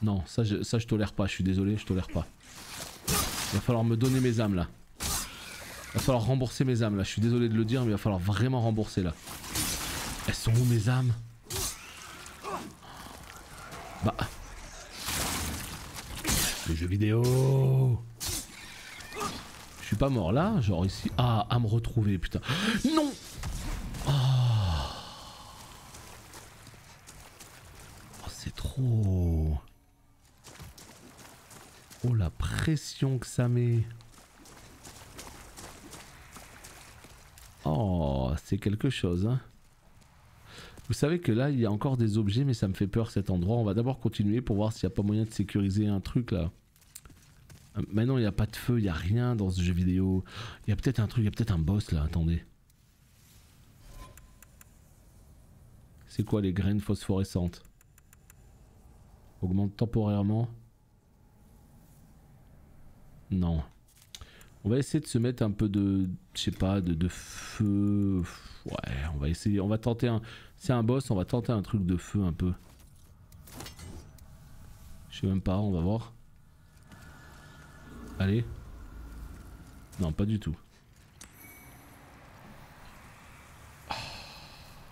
Non, ça je tolère pas, je suis désolé, je tolère pas. Il va falloir me donner mes âmes là. Il va falloir rembourser mes âmes là, je suis désolé de le dire mais il va falloir vraiment rembourser là. Elles sont où mes âmes? Bah... Le jeu vidéo. Je suis pas mort là, genre ici. Ah, à me retrouver, putain. Non. Oh, oh c'est trop. Oh la pression que ça met. Oh, c'est quelque chose, hein. Vous savez que là, il y a encore des objets, mais ça me fait peur cet endroit. On va d'abord continuer pour voir s'il n'y a pas moyen de sécuriser un truc là. Maintenant, il n'y a pas de feu, il n'y a rien dans ce jeu vidéo. Il y a peut-être un truc, il y a peut-être un boss là, attendez. C'est quoi les graines phosphorescentes? Augmente temporairement. Non. On va essayer de se mettre un peu de... Je sais pas, de feu... Ouais, on va essayer, on va tenter un... C'est un boss, on va tenter un truc de feu un peu. Je sais même pas, on va voir. Allez. Non, pas du tout.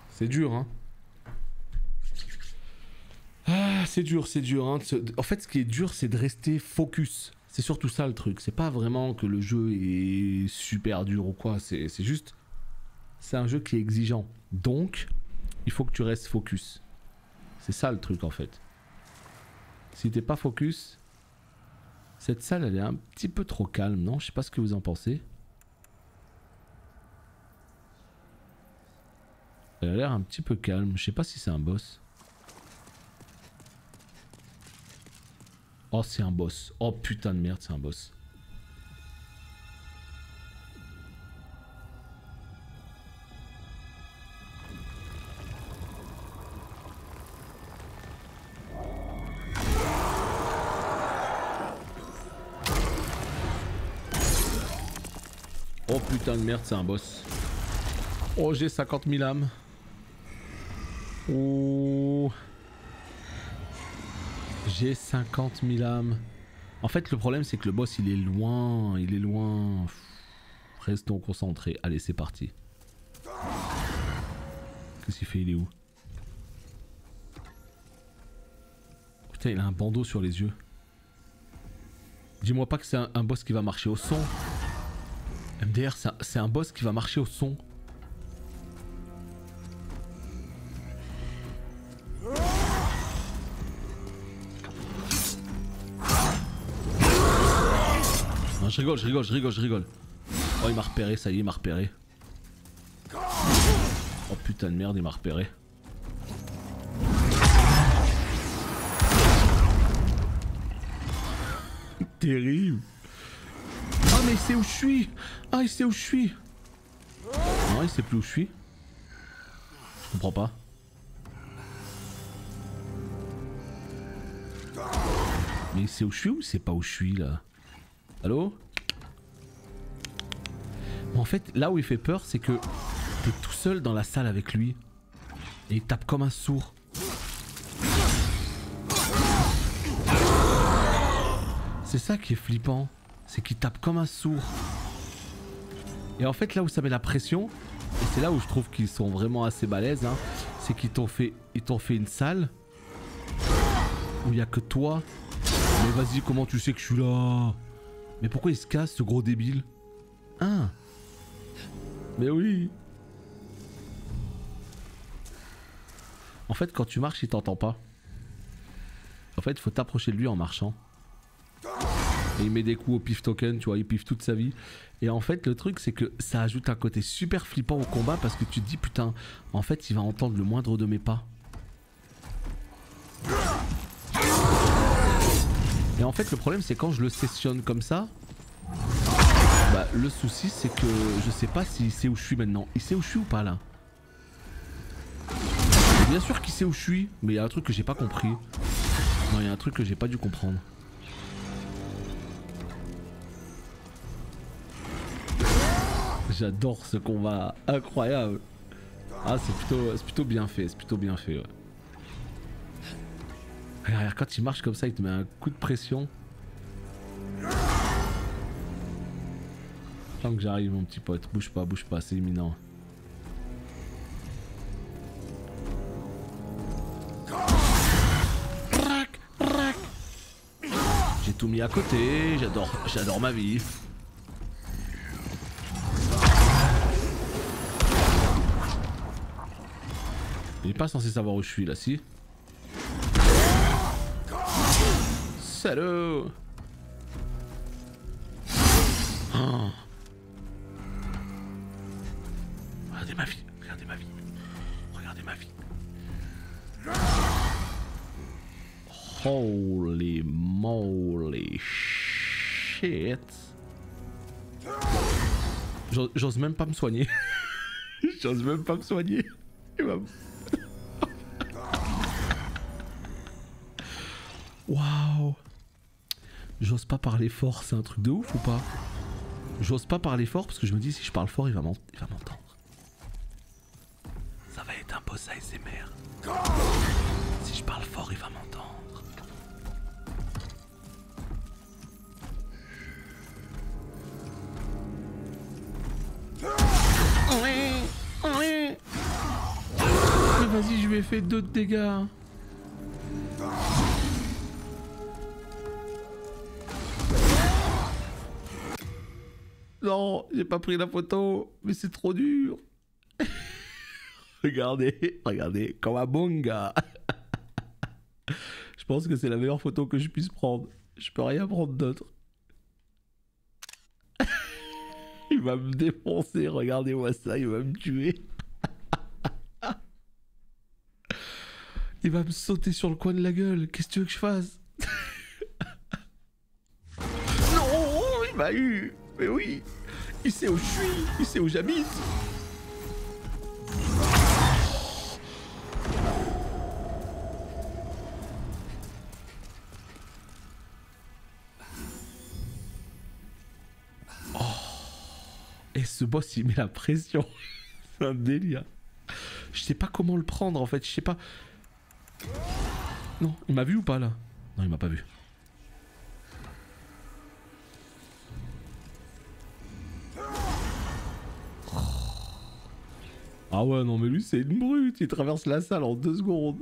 C'est dur, hein. Ah, c'est dur, hein. En fait, ce qui est dur, c'est de rester focus. C'est surtout ça le truc. C'est pas vraiment que le jeu est super dur ou quoi. C'est juste... C'est un jeu qui est exigeant. Donc, il faut que tu restes focus. C'est ça le truc en fait. Si t'es pas focus... Cette salle elle est un petit peu trop calme, non? Je sais pas ce que vous en pensez. Elle a l'air un petit peu calme. Je sais pas si c'est un boss. Oh c'est un boss. Oh putain de merde c'est un boss. Oh putain de merde c'est un boss. Oh j'ai 50 000 âmes. Oh. J'ai 50 000 âmes. En fait le problème c'est que le boss il est loin. Il est loin. Restons concentrés. Allez c'est parti. Qu'est-ce qu'il fait? Il est où? Putain il a un bandeau sur les yeux. Dis-moi pas que c'est un boss qui va marcher au son. MDR, c'est un boss qui va marcher au son. Non, je rigole. Oh, il m'a repéré, ça y est, il m'a repéré. Oh putain de merde, il m'a repéré. Terrible. Ah mais il sait où je suis. Ah il sait où je suis. Non il sait plus où je suis. Je comprends pas. Mais il sait où je suis ou c'est pas où je suis là? Allô? En fait là où il fait peur c'est que t'es tout seul dans la salle avec lui. Et il tape comme un sourd. C'est ça qui est flippant. C'est qu'il tape comme un sourd. Et en fait là où ça met la pression, et c'est là où je trouve qu'ils sont vraiment assez balèzes, hein, c'est qu'ils t'ont fait une salle où il n'y a que toi. Mais vas-y comment tu sais que je suis là? Mais pourquoi il se casse ce gros débile? Hein? Mais oui. En fait quand tu marches il t'entend pas. En fait il faut t'approcher de lui en marchant. Et il met des coups au pif token, tu vois, il piffe toute sa vie. Et en fait, le truc, c'est que ça ajoute un côté super flippant au combat parce que tu te dis, putain, en fait, il va entendre le moindre de mes pas. Et en fait, le problème, c'est quand je le sessionne comme ça, bah, le souci, c'est que je sais pas s'il sait où je suis maintenant. Il sait où je suis ou pas, là? Bien sûr qu'il sait où je suis, mais il y a un truc que j'ai pas compris. Non, il y a un truc que j'ai pas dû comprendre. J'adore ce combat, incroyable. Ah, c'est plutôt bien fait, ouais. Regarde, quand il marche comme ça, il te met un coup de pression. Tant que j'arrive, mon petit pote, bouge pas, c'est imminent. J'ai tout mis à côté, j'adore ma vie. Il est pas censé savoir où je suis là, si. Salaud. Oh. Regardez ma vie, regardez ma vie. Regardez ma vie. Holy moly shit. J'ose même pas me soigner. J'ose même pas me soigner. Waouh. J'ose pas parler fort, c'est un truc de ouf ou pas? J'ose pas parler fort parce que je me dis si je parle fort il va m'entendre. Ça va être un boss ASMR. Si je parle fort il va m'entendre. Mais vas-y, je lui ai fait 2 de dégâts. Non, j'ai pas pris la photo, mais c'est trop dur. Regardez, regardez, comme un bon gars. Je pense que c'est la meilleure photo que je puisse prendre. Je peux rien prendre d'autre. Il va me défoncer, regardez-moi ça, il va me tuer. Il va me sauter sur le coin de la gueule, qu'est-ce que tu veux que je fasse? Non, il m'a eu. Mais oui, il sait où je suis, il sait où j'habite. Oh. Et ce boss il met la pression. C'est un délire. Je sais pas comment le prendre en fait, je sais pas. Non, il m'a vu ou pas là? Non, il m'a pas vu. Ah ouais, non mais lui c'est une brute, il traverse la salle en 2 secondes.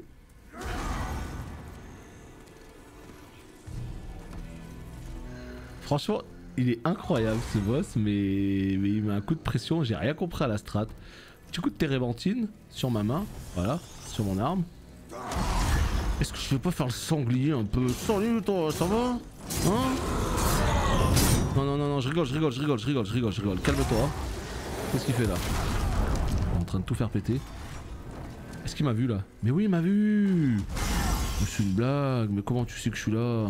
Franchement, il est incroyable ce boss, mais il met un coup de pression, j'ai rien compris à la strat. Petit coup de térébenthine sur ma main, voilà, sur mon arme. Est-ce que je vais pas faire le sanglier un peu? Salut toi, ça va? Hein? Non, non, non, non, je rigole, calme-toi. Qu'est-ce qu'il fait là? En train de tout faire péter. Est-ce qu'il m'a vu là? Mais oui, il m'a vu. C'est une blague, mais comment tu sais que je suis là?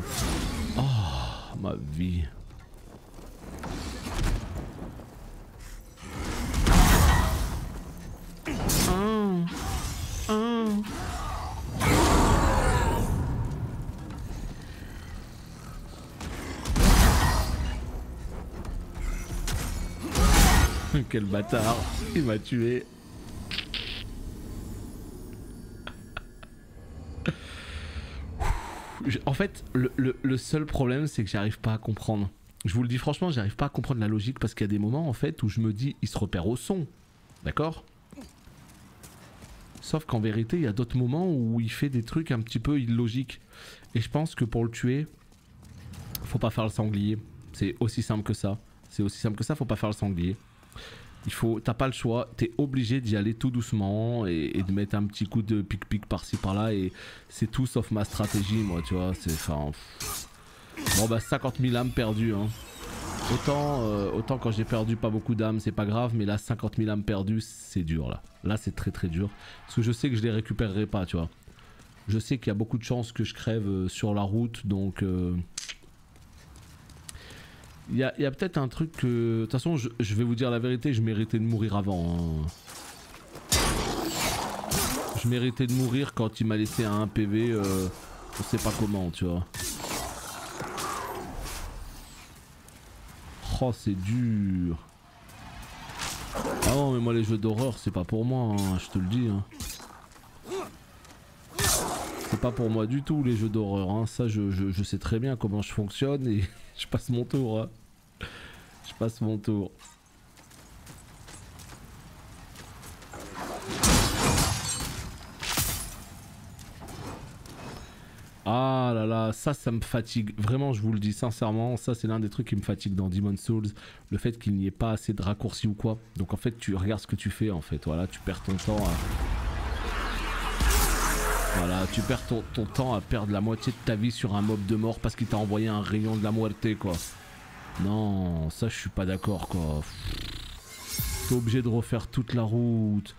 Oh, ma vie. Quel bâtard, il m'a tué. En fait, le seul problème, c'est que j'arrive pas à comprendre. Je vous le dis franchement, j'arrive pas à comprendre la logique parce qu'il y a des moments en fait où je me dis, il se repère au son. D'accord? Sauf qu'en vérité, il y a d'autres moments où il fait des trucs un petit peu illogiques. Et je pense que pour le tuer, faut pas faire le sanglier. C'est aussi simple que ça. C'est aussi simple que ça, faut pas faire le sanglier. T'as pas le choix, t'es obligé d'y aller tout doucement et de mettre un petit coup de pic-pic par-ci par-là et c'est tout sauf ma stratégie, moi, tu vois, c'est enfin... Bon bah 50 000 âmes perdues, hein. Autant quand j'ai perdu pas beaucoup d'âmes, c'est pas grave, mais là 50 000 âmes perdues, c'est dur là. Là c'est très très dur, parce que je sais que je les récupérerai pas, tu vois. Je sais qu'il y a beaucoup de chances que je crève sur la route, donc... Il y a peut-être un truc que... De toute façon, je vais vous dire la vérité, je méritais de mourir avant. Hein. Je méritais de mourir quand il m'a laissé à 1 PV On sait pas comment, tu vois. Oh, c'est dur. Ah non, mais moi les jeux d'horreur, c'est pas pour moi, hein, je te le dis. Hein. C'est pas pour moi du tout les jeux d'horreur. Hein. Ça, je sais très bien comment je fonctionne et je passe mon tour. Hein. Je passe mon tour. Ah là là, ça me fatigue. Vraiment, je vous le dis sincèrement, ça c'est l'un des trucs qui me fatigue dans Demon's Souls. Le fait qu'il n'y ait pas assez de raccourcis ou quoi. Donc en fait, tu regardes ce que tu fais en fait. Voilà, tu perds ton temps à... Voilà, tu perds ton temps à perdre la moitié de ta vie sur un mob de mort parce qu'il t'a envoyé un rayon de la muerte, quoi. Non, ça je suis pas d'accord, quoi. T'es obligé de refaire toute la route.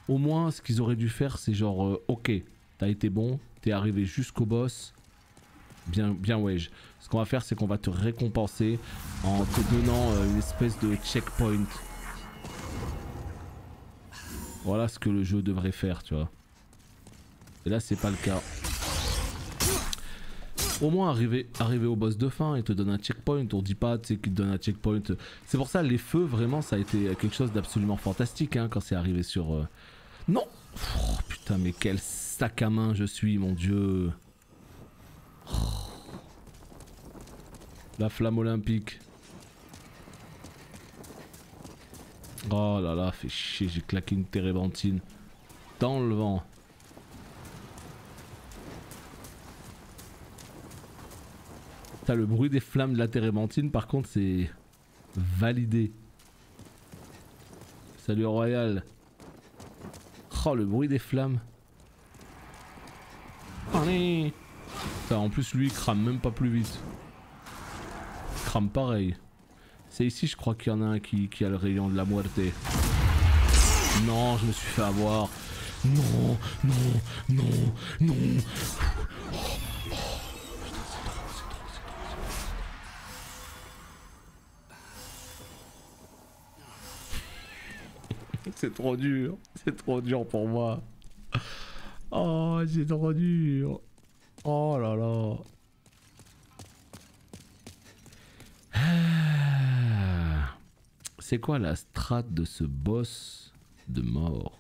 Au moins, ce qu'ils auraient dû faire, c'est genre, ok, t'as été bon, t'es arrivé jusqu'au boss. Bien ouais. Ce qu'on va faire, c'est qu'on va te récompenser en te donnant une espèce de checkpoint. Voilà ce que le jeu devrait faire, tu vois. Et là, c'est pas le cas. Au moins, arriver au boss de fin et te donne un checkpoint. On dit pas, tu sais, qu'il te donne un checkpoint. C'est pour ça, les feux, vraiment, ça a été quelque chose d'absolument fantastique, hein, quand c'est arrivé sur... Non. Oh, putain, mais quel sac à main je suis, mon dieu. Oh. La flamme olympique. Oh là là, fait chier, j'ai claqué une térébenthine dans le vent. T'as le bruit des flammes de la térébenthine, par contre, c'est validé. Salut Royal. Oh, le bruit des flammes. Allez. Putain, en plus, lui, il crame même pas plus vite. Il crame pareil. C'est ici, je crois qu'il y en a un qui a le rayon de la muerte. Non, je me suis fait avoir. Non, non, non, non. C'est trop dur pour moi. Oh, c'est trop dur. Oh là là. C'est quoi la strat de ce boss de mort?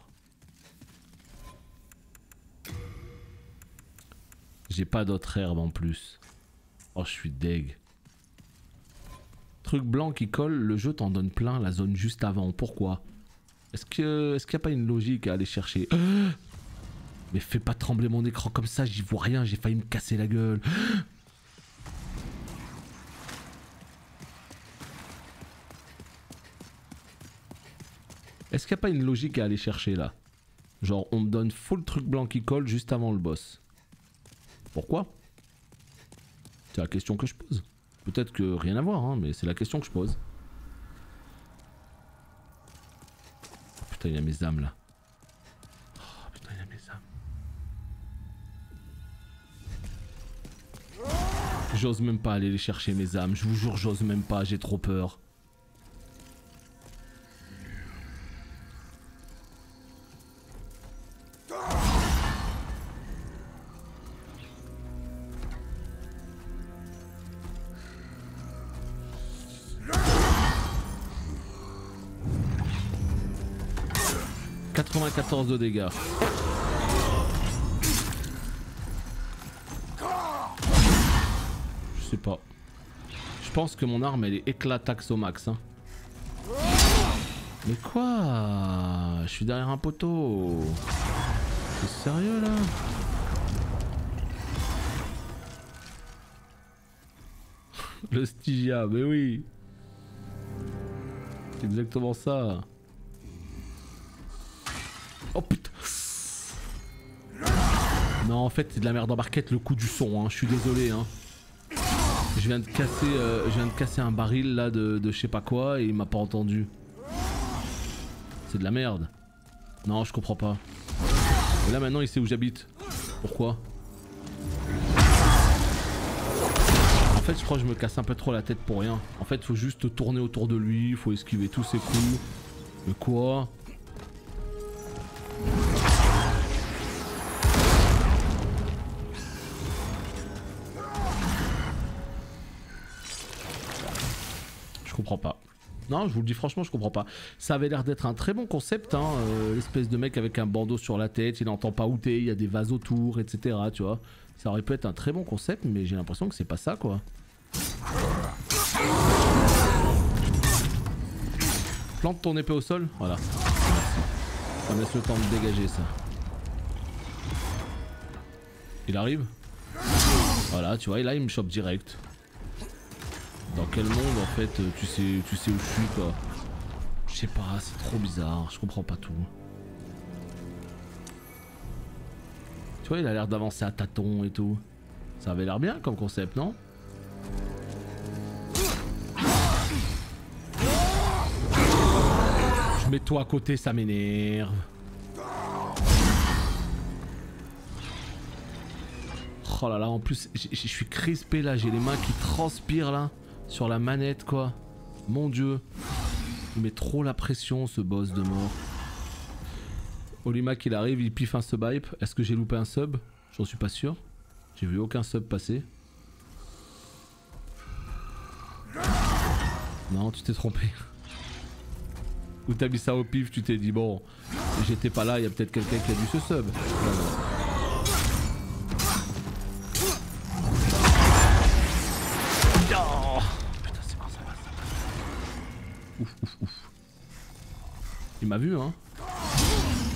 J'ai pas d'autre herbe en plus. Oh, je suis deg. Truc blanc qui colle, le jeu t'en donne plein la zone juste avant. Pourquoi? Est-ce qu'il n'y a pas une logique à aller chercher? Mais fais pas trembler mon écran comme ça, j'y vois rien, j'ai failli me casser la gueule. Est-ce qu'il n'y a pas une logique à aller chercher là? Genre on me donne full truc blanc qui colle juste avant le boss. Pourquoi? C'est la question que je pose. Peut-être que rien à voir, hein, mais c'est la question que je pose. Putain, il y a mes âmes là. Oh putain, il y a mes âmes. J'ose même pas aller les chercher mes âmes. Je vous jure, j'ose même pas, j'ai trop peur. de dégâts. Je sais pas. Je pense que mon arme elle est éclataxe au max. Hein. Mais quoi? Je suis derrière un poteau. C'est sérieux là? Le Stygia, mais oui. C'est exactement ça. Oh putain. Non en fait c'est de la merde en barquette le coup du son hein. Je suis désolé hein. Je viens de casser un baril là de je sais pas quoi et il m'a pas entendu. C'est de la merde. Non je comprends pas. Et là maintenant il sait où j'habite. Pourquoi? En fait je crois que je me casse un peu trop la tête pour rien. En fait faut juste tourner autour de lui, faut esquiver tous ses coups. Mais quoi? comprends pas. Non, je vous le dis franchement, je comprends pas. Ça avait l'air d'être un très bon concept, hein. L'espèce de mec avec un bandeau sur la tête, il n'entend pas où t'es, il y a des vases autour, etc. Tu vois. Ça aurait pu être un très bon concept, mais j'ai l'impression que c'est pas ça, quoi. Plante ton épée au sol, voilà. Merci. Ça me laisse le temps de dégager ça. Il arrive. Voilà, tu vois, et là il me chope direct. Dans quel monde en fait tu sais où je suis quoi. Je sais pas, c'est trop bizarre, je comprends pas tout. Tu vois, il a l'air d'avancer à tâtons et tout. Ça avait l'air bien comme concept, non? Je mets toi à côté, ça m'énerve. Oh là là, en plus, je suis crispé là, j'ai les mains qui transpirent là, sur la manette quoi. Mon dieu. Il met trop la pression ce boss de mort. Olimak il arrive, il piffe un sub hype. Est-ce que j'ai loupé un sub? J'en suis pas sûr. J'ai vu aucun sub passer. Non, tu t'es trompé. Ou t'as mis ça au pif, tu t'es dit bon, j'étais pas là, il y a peut-être quelqu'un qui a dû se sub. Voilà. Ouf. Il m'a vu hein.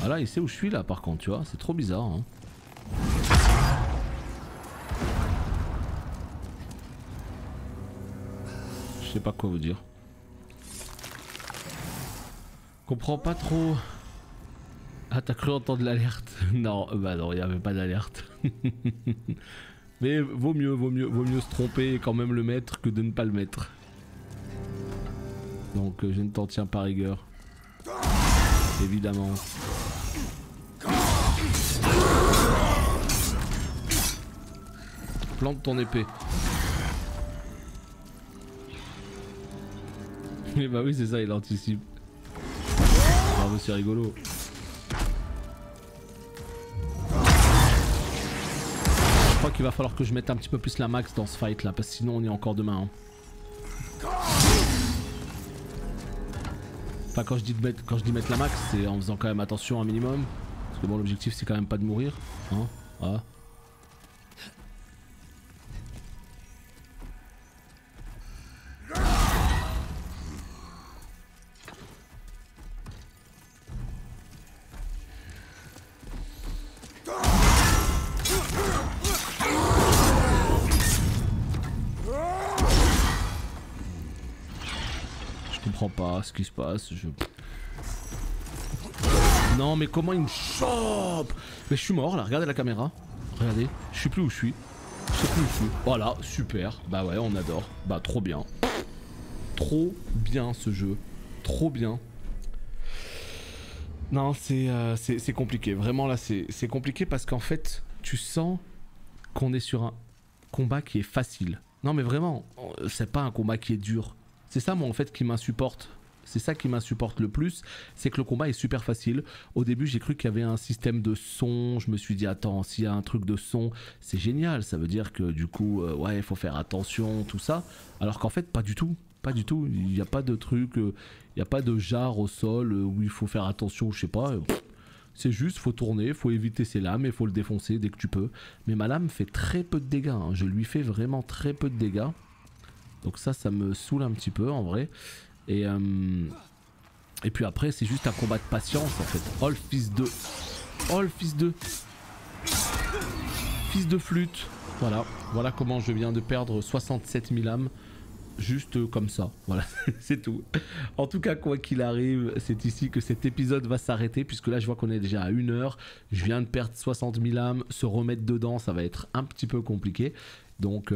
Ah là il sait où je suis là par contre tu vois, c'est trop bizarre hein. Je sais pas quoi vous dire. Comprends pas trop. Ah t'as cru entendre l'alerte? Non, bah non, il n'y avait pas d'alerte. Mais vaut mieux se tromper et quand même le mettre que de ne pas le mettre. Donc je ne t'en tiens pas rigueur. Évidemment. Plante ton épée. Mais bah oui c'est ça, il anticipe. Bravo, c'est rigolo. Je crois qu'il va falloir que je mette un petit peu plus la max dans ce fight là, parce que sinon on est encore demain. Hein. Enfin quand je dis mettre la max, c'est en faisant quand même attention un minimum. Parce que bon l'objectif c'est quand même pas de mourir. Hein, voilà. Pas ce qui se passe, Non mais comment il me chope? Mais je suis mort là, regardez la caméra. Regardez, je sais plus où je suis. Voilà, super. Bah ouais, on adore. Bah trop bien. Trop bien ce jeu. Trop bien. Non, c'est compliqué. Vraiment là, c'est compliqué parce qu'en fait, tu sens qu'on est sur un combat qui est facile. Non mais vraiment, c'est pas un combat qui est dur. C'est ça moi en fait qui m'insupporte. C'est ça qui m'insupporte le plus, c'est que le combat est super facile. Au début j'ai cru qu'il y avait un système de son, je me suis dit attends, s'il y a un truc de son, c'est génial, ça veut dire que du coup, ouais, il faut faire attention, tout ça. Alors qu'en fait pas du tout, il n'y a pas de truc, il n'y a pas de jarre au sol où il faut faire attention, je sais pas. C'est juste, faut tourner, faut éviter ses lames et faut le défoncer dès que tu peux. Mais ma lame fait très peu de dégâts, hein. Je lui fais vraiment très peu de dégâts. Donc ça me saoule un petit peu en vrai. Et puis après c'est juste un combat de patience en fait. Oh le fils de... Oh le fils de... Fils de flûte. Voilà comment je viens de perdre 67 000 âmes. Juste comme ça. Voilà, c'est tout. En tout cas quoi qu'il arrive, c'est ici que cet épisode va s'arrêter. Puisque là je vois qu'on est déjà à 1 heure. Je viens de perdre 60 000 âmes. Se remettre dedans ça va être un petit peu compliqué. Donc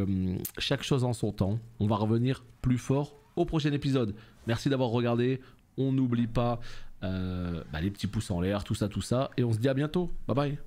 chaque chose en son temps. On va revenir plus fort au prochain épisode. Merci d'avoir regardé. On n'oublie pas les petits pouces en l'air, tout ça. Et on se dit à bientôt. Bye bye.